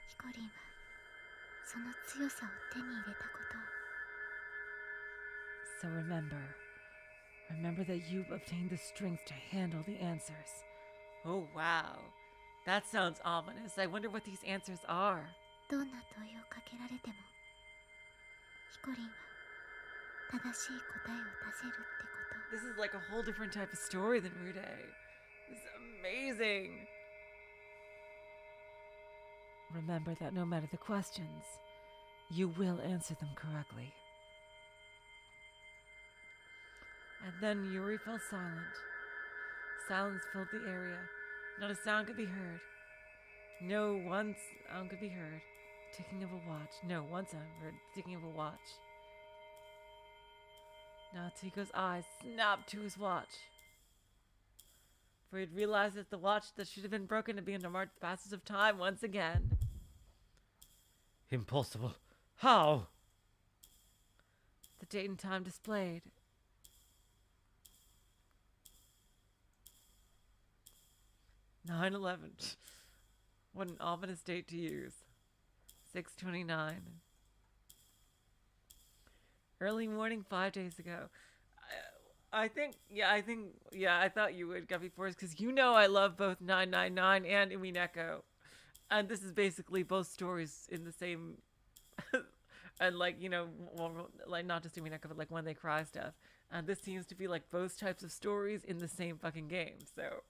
ヒコリンはその強さを手に入れたこと So remember that you've obtained the strength to handle the answers. Oh wow, that sounds ominous. I wonder what these answers are. どんな問いをかけられてもヒコリンは正しい答えを出せるってこと This is like a whole different type of story than Rude. This is amazing. Remember that no matter the questions, you will answer them correctly. And then Yuri fell silent. Silence filled the area. Not a sound could be heard. No one sound could be heard. Ticking of a watch. No one sound heard. Ticking of a watch. Natsuhiko's eyes snapped to his watch. For he had realized that the watch that should have been broken had begun to mark the passage of time once again. Impossible. How? The date and time displayed. 9/11. What an ominous date to use. 6/29. Early morning 5 days ago. I thought you would, Guppy Force, because you know I love both 999 and Umineko. And this is basically both stories in the same, and like, you know, well, like not just Umineko, but like When They Cry stuff. And this seems to be like both types of stories in the same fucking game. So,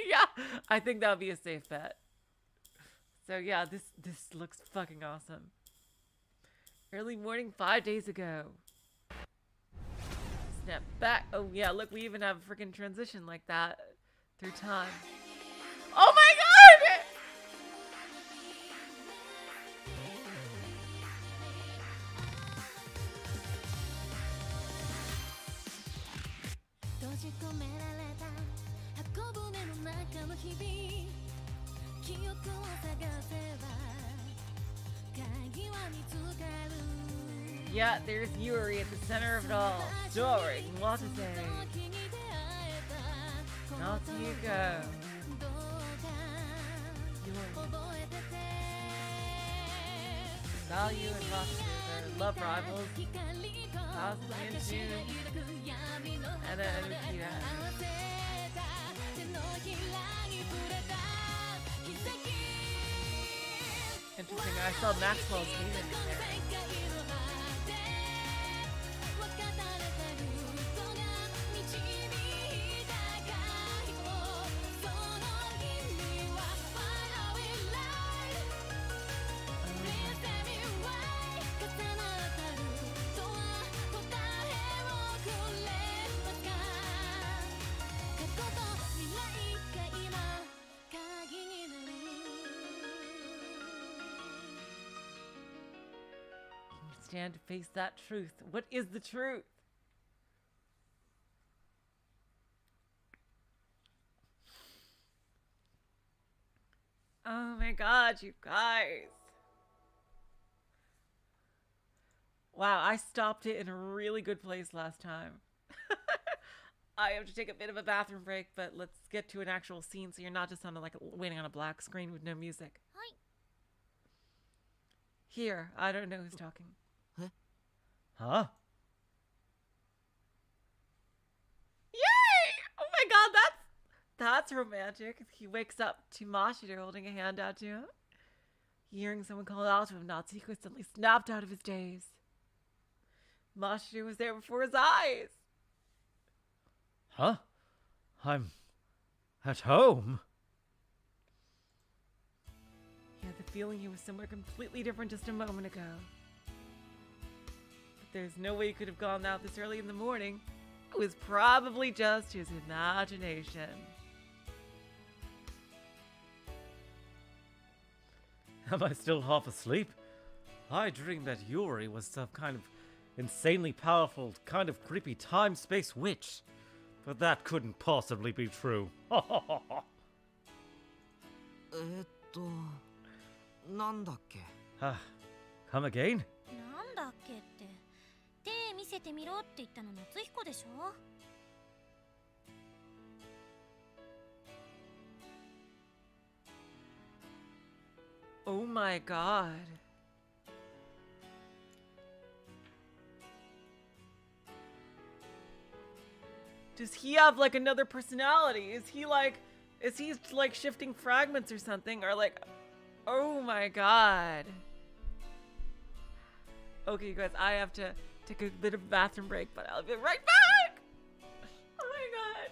yeah, I think that would be a safe bet. So yeah, this looks fucking awesome. Early morning 5 days ago. Snap back. Oh yeah, look, we even have a freaking transition like that through time. Oh my god! 記憶を探せば鍵は見つかる Yeah, there's Yuri at the center of it all. Story, what to say? Natsuhiko. Value and Roster, their love rivals. Possibly in June. And then Ukita. Interesting, I saw Maxwell's name in there. Stand to face that truth. What is the truth? Oh my god, you guys. Wow, I stopped it in a really good place last time. I have to take a bit of a bathroom break, but let's get to an actual scene so you're not just on like waiting on a black screen with no music. Hi. Here, I don't know who's talking. Huh? Yay! Oh my god, that's romantic. He wakes up to Mashiro holding a hand out to him. Hearing someone call out to him, Natsuhiko suddenly snapped out of his daze. Mashiro was there before his eyes. Huh? I'm at home? He had the feeling he was somewhere completely different just a moment ago. There's no way he could have gone out this early in the morning. It was probably just his imagination. Am I still half asleep? I dreamed that Yuri was some kind of insanely powerful, kind of creepy time-space witch. But that couldn't possibly be true. なんだっけ Come again? なんだっけって手見せてみろって言ったの夏彦でしょ Oh my god. Does he have like another personality? Is he like shifting fragments or something? Or like, oh my god. Okay, you guys, I have to take a bit of a bathroom break, but I'll be right back! Oh my god.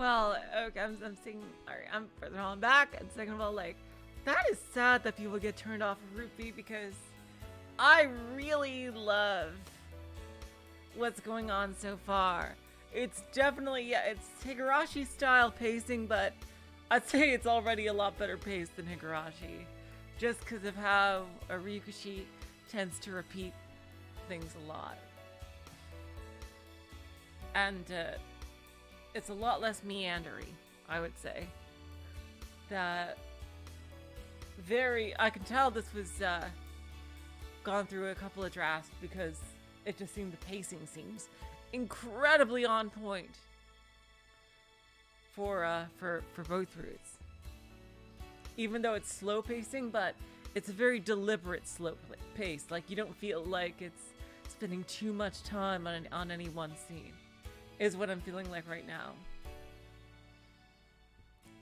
well, okay, I'm seeing, alright, I'm further on back, and second of all, like, that is sad that people get turned off of Root B because I really love what's going on so far. It's definitely, yeah, it's Higurashi style pacing, but I'd say it's already a lot better paced than Higurashi. Just because of how Ryukishi tends to repeat things a lot. And it's a lot less meandery, I would say. That I can tell this was gone through a couple of drafts because it just seemed the pacing seems incredibly on point for both routes. Even though it's slow pacing, but it's a very deliberate slow pace. Like, you don't feel like it's spending too much time on any one scene, is what I'm feeling like right now.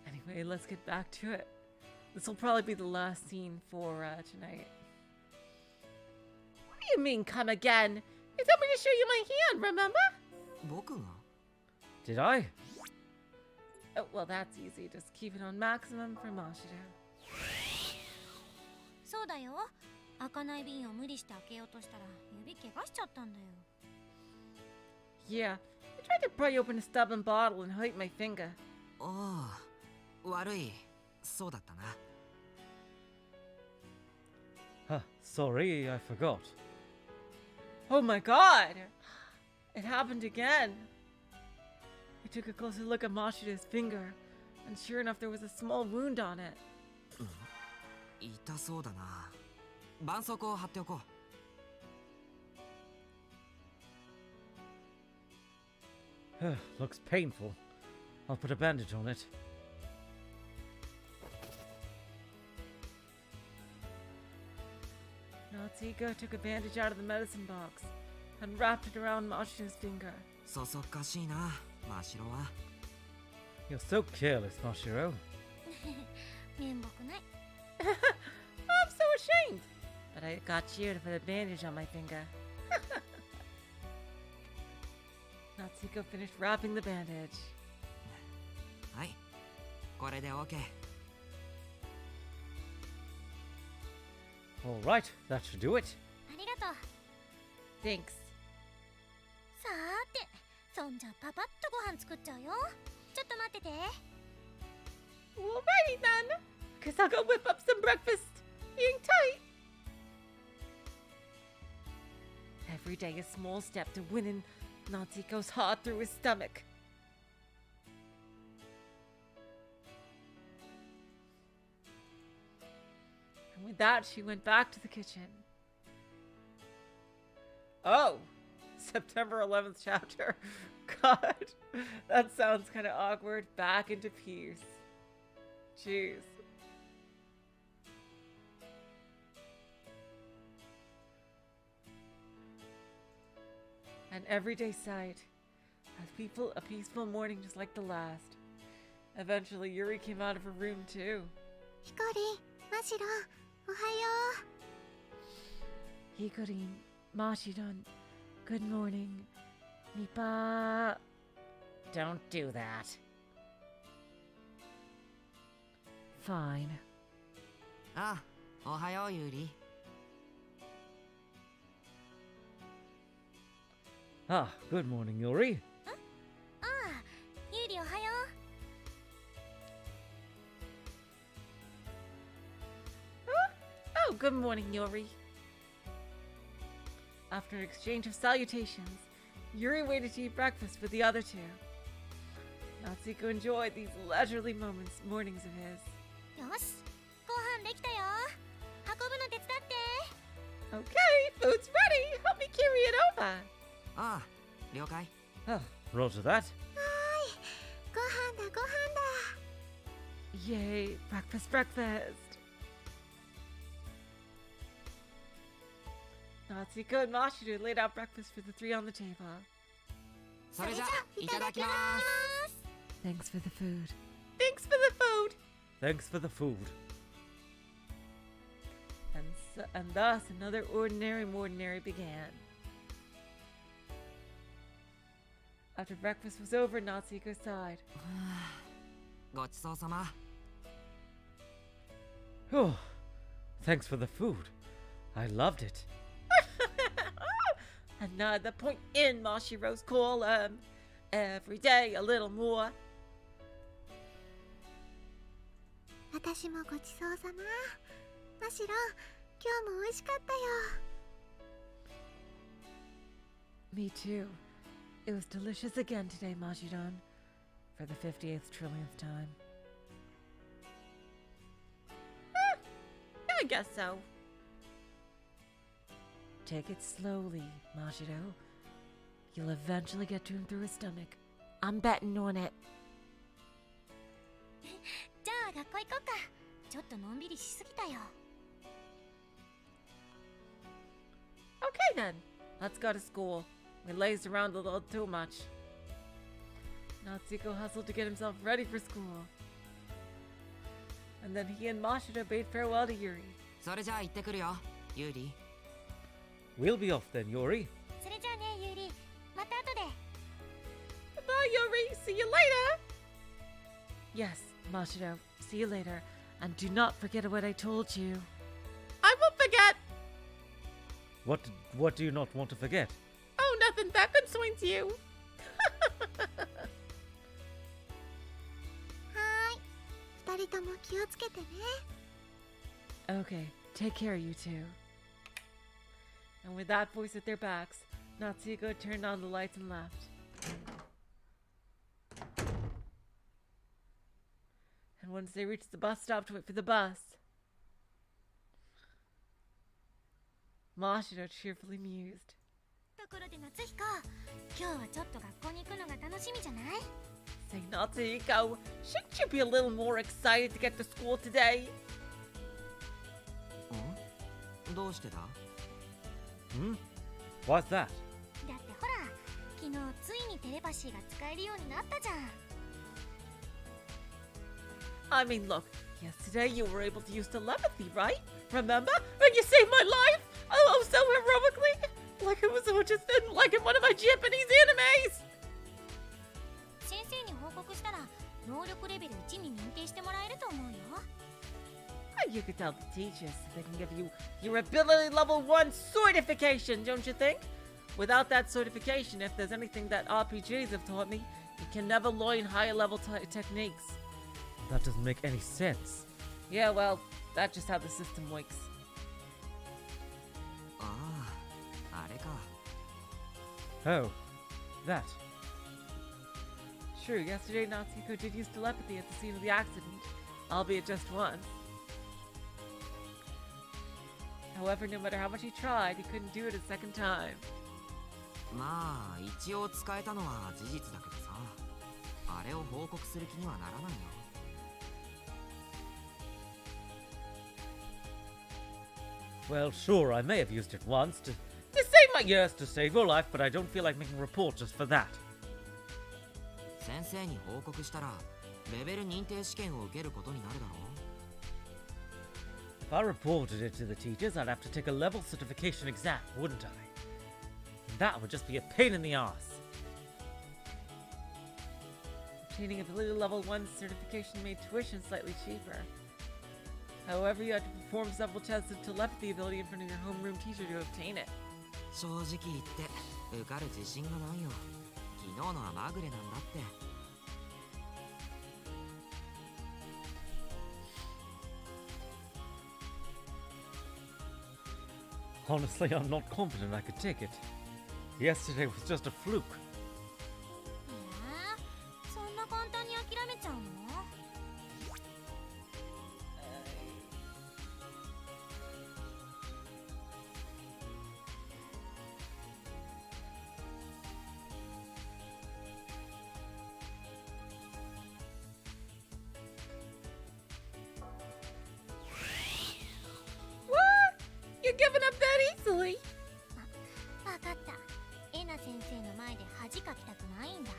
Anyway, let's get back to it. This will probably be the last scene for tonight. What do you mean, come again? You told me to show you my hand, remember? 僕が Did I? Oh, well, that's easy. Just keep it on maximum for Mashiro. そうだよ。開かない瓶を無理して開けようとしたら指怪我しちゃったんだよ。 Yeah, I tried to pry open a stubborn bottle and hurt my finger. ああ、悪い。そうだったな。Huh, sorry, I forgot. Oh my god! It happened again! I took a closer look at Mashiro's finger, and sure enough there was a small wound on it. 痛そうだな。絆創膏を貼っておこう。 Looks painful. I'll put a bandage on it. Natsuhiko took a bandage out of the medicine box and wrapped it around Mashiro's finger. そそっかしいな、マシロは。 You're so careless, Mashiro. 面目ない。 I'm so ashamed! But I got you to put a bandage on my finger. Natsuhiko finished wrapping the bandage. はい、これで OK。 Alright, that should do it. ありがとう。 Thanks. さーて、そんじゃパパッとご飯作っちゃうよ。ちょっと待ってて。 Alrighty then! Guess I'll go whip up some breakfast. Being tight. Every day a small step to winning Natsuhiko's heart through his stomach. And with that, she went back to the kitchen. Oh! September 11th chapter. God, that sounds kind of awkward. Back into peace. Jeez. An everyday sight. A peaceful morning just like the last. Eventually, Yuri came out of her room too. ヒコリン、マシロ、おはよう。 Hikorin, Mashiron, good morning. Nipa. Don't do that. Fine. ああ、おはよう、ユーリ。 Ah, good morning, Yuri. ああ、ユーリおはよう。 Oh, good morning, Yuri. After an exchange of salutations, Yuri waited to eat breakfast with the other two. Natsuhiko enjoyed these leisurely mornings of his. よし、ご飯できたよ。運ぶの手伝って。 Okay, food's ready. Help me carry it over. ああ、了解。 Ah, roger that. はーい、ご飯だご飯だ。 Yay, breakfast, breakfast. Natsuhiko and Mashiro laid out breakfast for the three on the table. それじゃ、いただきます。 Thanks for the food. Thanks for the food. Thanks for the food. And thus another ordinary began. After breakfast was over, Natsuhiko sighed. ごちそうさま。 Oh, thanks for the food. I loved it. Another point in Mashiro's column. Every day a little more. 私もごちそうさま。マシロ、今日も美味しかったよ。Me too. It was delicious again today, Mashiron. For the 58th trillionth time. I guess so. Take it slowly, Mashiro. You'll eventually get to him through his stomach. I'm betting on it. じゃあ学校行こうか。ちょっとのんびりしすぎたよ。 Okay then, let's go to school. We lazed around a little too much. Natsuhiko hustled to get himself ready for school. And then he and Mashiro bade farewell to Yuri. それじゃあ行ってくるよ、ユーリ。 We'll be off then, Yuri. それじゃあね、ユーリ。また後で。 Bye, Yuri. See you later. Yes, Mashiro. See you later. And do not forget what I told you. I won't forget. What do you not want to forget? Oh, nothing that concerns you. はーい。二人とも気をつけてね。 Okay, take care, you two. And with that voice at their backs, Natsuhiko turned on the lights and left. And once they reached the bus stop to wait for the bus, Mashiro cheerfully mused. ところで夏彦、今日はちょっと学校に行くのが楽しみじゃない？ Say, Natsuhiko, shouldn't you be a little more excited to get to school today? どうしてだ？ Hmm? What's that? だってほら、昨日ついにテレパシーが使えるようになったじゃん。 I mean, look, yesterday you were able to use telepathy, right? Remember? When you saved my life? Oh, so heroically? Like it was just like in one of my Japanese animes! 先生に報告したら、能力レベル1に認定してもらえると思うよ。 You could tell the teachers so they can give you your ability level 1 certification, don't you think? Without that certification, if there's anything that RPGs have taught me, you can never learn higher level techniques. That doesn't make any sense. Yeah, well, that's just how the system works. ああ、あれか。 Oh, that. True, yesterday Natsuhiko did use telepathy at the scene of the accident, albeit just once. However, no matter how much he tried, he couldn't do it a second time. まあ一応使えたのは事実だけどさ、あれを報告する気にはならないよ。 Well, sure, I may have used it once to save my years to save your life, but I don't feel like making a report just for that. 先生に報告したらレベル認定試験を受けることになるだろう。 If I reported it to the teachers, I'd have to take a level certification exam, wouldn't I? That would just be a pain in the ass. Obtaining ability level 1 certification made tuition slightly cheaper. However, you had to perform several tests of telepathy ability in front of your homeroom teacher to obtain it. 正直言って受かる自信がないよ。昨日のはまぐれなんだって。 Honestly, I'm not confident I could take it. Yesterday was just a fluke. そんな簡単に諦めちゃうの？ What? You're giving up that easily? わかった。エナ先生の前で恥かきたくないんだ。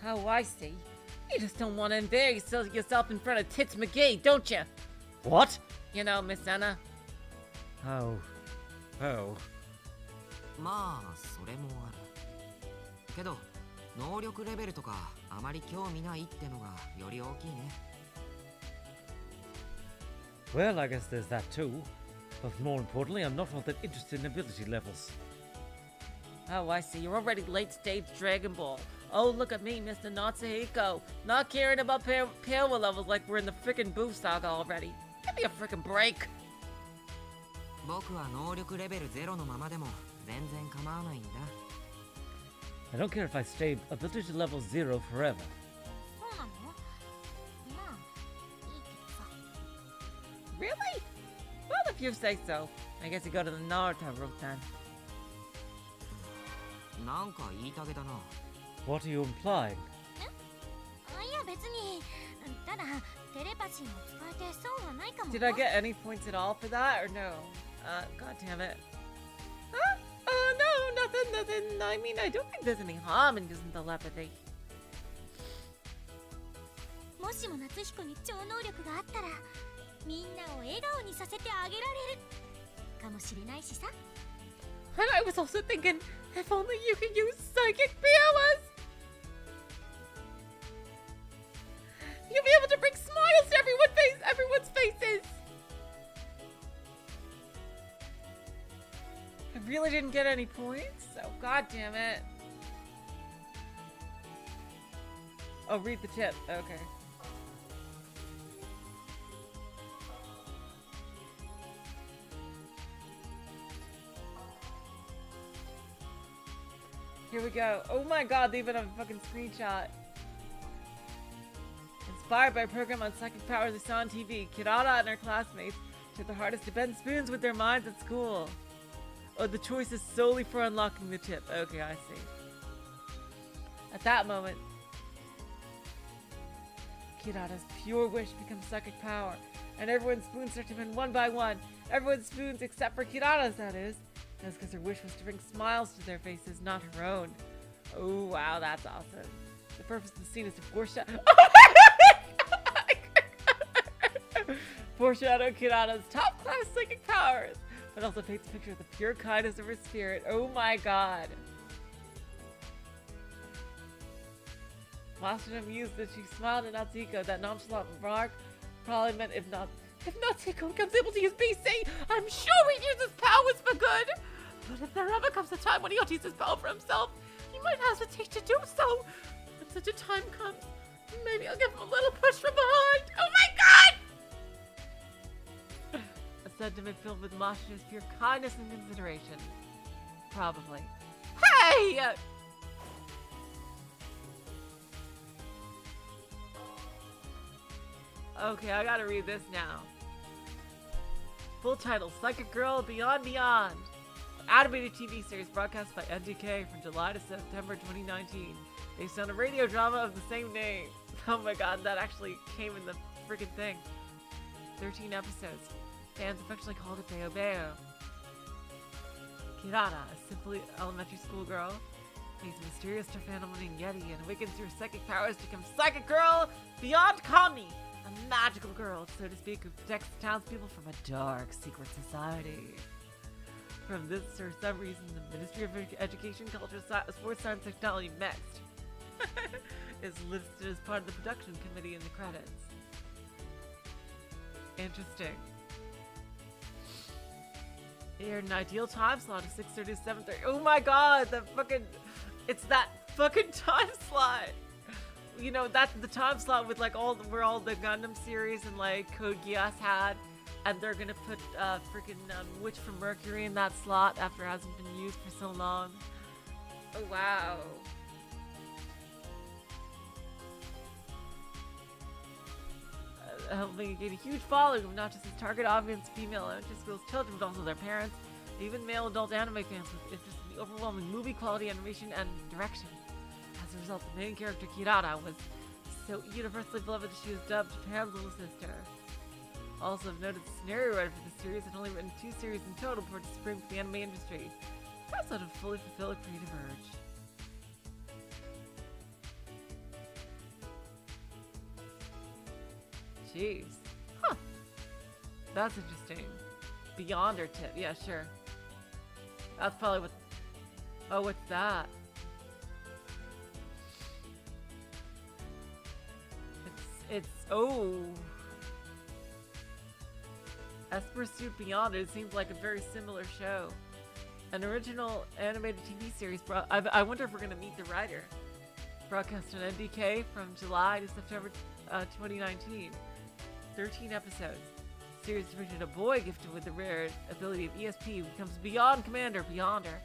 Oh, I see. You just don't want to embarrass yourself in front of Tits McGee, don't you? What? You know, Miss Anna. Oh. Oh. まあそれもある。けど能力レベルとかあまり興味ないってのがより大きいね。 Well, I guess there's that too. But more importantly, I'm not all that interested in ability levels. Oh, I see. You're already late stage Dragon Ball. Oh, look at me, Mr. Natsuhiko. Not caring about power levels like we're in the frickin' Boo Saga already. Give me a frickin' break. 僕は能力レベル0のままでも全然構わないんだ。 I don't care if I stay ability level 0 forever. そうなの？まあいいけどさ。 Really? Well, if you say so. I guess you go to the Naruto route then. なんか言いたげだな。 What are you implying? いや別に。ただテレパシーも使えて損はないかも。 Did I get any points at all for that, or no? God damn it. Huh? No, nothing. I mean, I don't think there's any harm in using telepathy. もしも夏彦に超能力があったらみんなを笑顔にさせてあげられるかもしれないしさ。 And I was also thinking, if only you could use psychic powers! You'll be able to bring smiles to everyone's faces! I really didn't get any points? Oh, god damn it. Oh, read the tip. Okay. Here we go. Oh my god, they even have a fucking screenshot. Inspired by a program on psychic powers they saw on TV, Kirara and her classmates took the hardest to bend spoons with their minds at school. Oh, the choice is solely for unlocking the tip. Okay, I see. At that moment, Kirara's pure wish becomes psychic power, and everyone's spoons start to bend one by one. Everyone's spoons except for Kirara's, that is. That's because her wish was to bring smiles to their faces, not her own. Oh, wow, that's awesome. The purpose of the scene is to foreshadow Kirara's top-class psychic powers, but also paints a picture of the pure kindness of her spirit. Oh my god. Mashiro mused that she smiled at Natsuhiko. That nonchalant remark probably meant if Natsuhiko becomes able to use BC, I'm sure he uses powers for good. But if there ever comes a time when he ought to use his power for himself, he might hesitate to do so. When such a time comes, maybe I'll give him a little push from behind. Oh my god! A sentiment filled with Mashiro's pure kindness and consideration. Probably. Hey! Okay, I gotta read this now. Full title, Psychic Girl Beyond Beyond. Animated TV series broadcast by NGK from July to September 2019. Based on a radio drama of the same name. Oh my god, that actually came in the freaking thing. 13 episodes. Fans affectionately called it Bayo Bayo. Kirara, a simply elementary school girl, meets a mysterious phenomenon named Yeti and awakens her psychic powers to become Psychic Girl Beyond Kami. A magical girl, so to speak, who protects the townspeople from a dark secret society. From this, or some reason, the Ministry of Education, Culture, Sports, Science, and Technology mixed is listed as part of the production committee in the credits. Interesting. Here, an ideal time slot of 6:30 to 7:30. Oh my god, it's that fucking time slot. You know, that's the time slot with like where all the Gundam series and like Code Geass had, and they're gonna put freaking Witch from Mercury in that slot after it hasn't been used for so long. Oh wow. Helping gain a huge following of not just its target audience, female elementary school's children, but also their parents, even male adult anime fans with interest in the overwhelming movie quality, animation, and direction. As a result, the main character, Kirara, was so universally beloved that she was dubbed Japan's little sister. Also of note, the scenario writer for the series had only written 2 series in total before spring for the anime industry. Also to fully fulfill a creative urge. Jeez. Huh. That's interesting. Beyond her tip. Yeah, sure. That's probably what... Oh, what's that? Oh. As Pursuit Beyond, it seems like a very similar show. An original animated TV series. I wonder if we're going to meet the writer. Broadcast on NDK from July to September 2019. 13 episodes. Series featured a boy gifted with the rare ability of ESP who becomes Beyond Commander, Beyonder.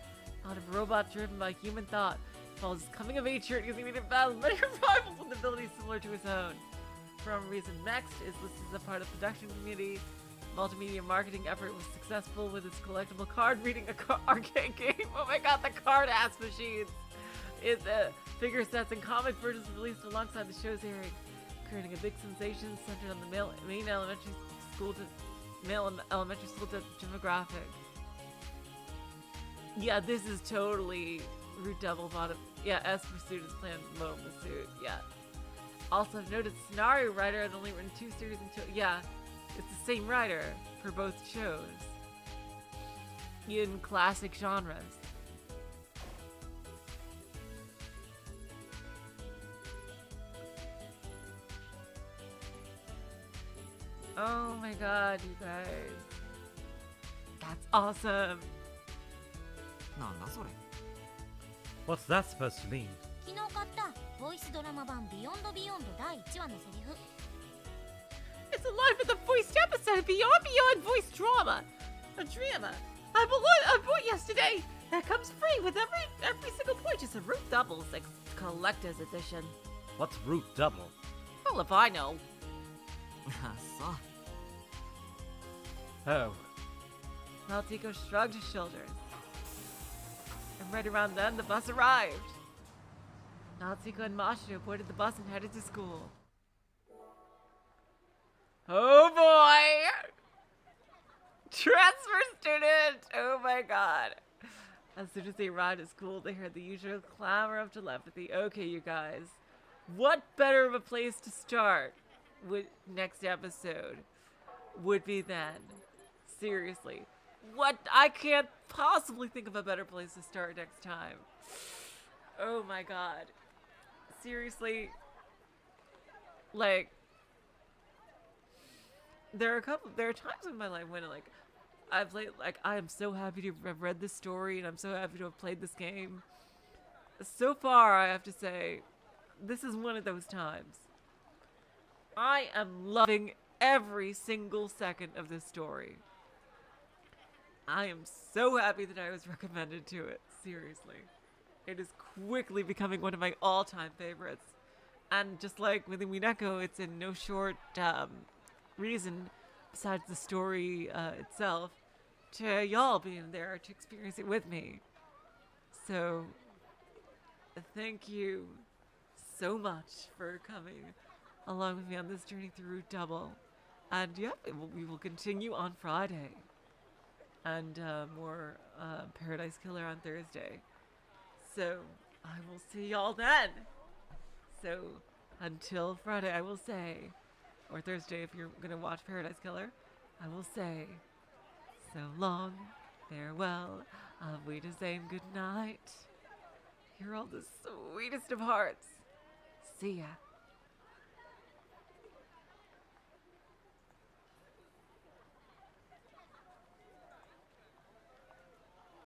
Out of a robot driven by human thought. Follows his coming of age journey as he meets battle many rivals with abilities similar to his own. For some reason, Next is listed as a part of the production community. Multimedia marketing effort was successful with its collectible card reading arcade game. Oh my god, the card ass machines! It's figure sets and comic versions released alongside the show's airing, creating a big sensation centered on the male elementary school demographic. Yeah, this is totally Root Double bottom. Yeah, S Pursuit is planned Mobile Pursuit. Yeah. Also, I've noticed scenario writer had only written 2 series until. Yeah. It's the same writer for both shows in classic genres. Oh my god, you guys. That's awesome. なんだそれ What's that supposed to mean? 昨日買ったボイスドラマ版ビヨンドビヨンド第1話のセリフ It's alive with a voiced episode Beyond voice drama. A drama. I bought yesterday. That comes free with every single purchase of Root Doubles Collector's Edition. What's Root Double? Well, if I know. あそう Oh. Natsuhiko shrugged his shoulders. And right around then, the bus arrived. Natsuhiko and Mashiro boarded the bus and headed to school. Oh boy! Transfer student! Oh my god. As soon as they arrived at school, they heard the usual clamor of telepathy. Okay, you guys. What better of a place to start with next episode would be then? Seriously. What? I can't possibly think of a better place to start next time. Oh my god. Seriously. Like, there are times in my life when I've played, I am so happy to have read this story and I'm so happy to have played this game. So far, I have to say, this is one of those times. I am loving every single second of this story. I am so happy that I was recommended to it. Seriously. It is quickly becoming one of my all-time favorites. And just like with Mineko, it's in no short reason, besides the story itself, to y'all being there to experience it with me. So, thank you so much for coming along with me on this journey through Double. And yep, we will continue on Friday. And more Paradise Killer on Thursday. So, I will see y'all then. So, until Friday, I will say, or Thursday if you're going to watch Paradise Killer, I will say, so long, farewell, we to say good night. You're all the sweetest of hearts. See ya.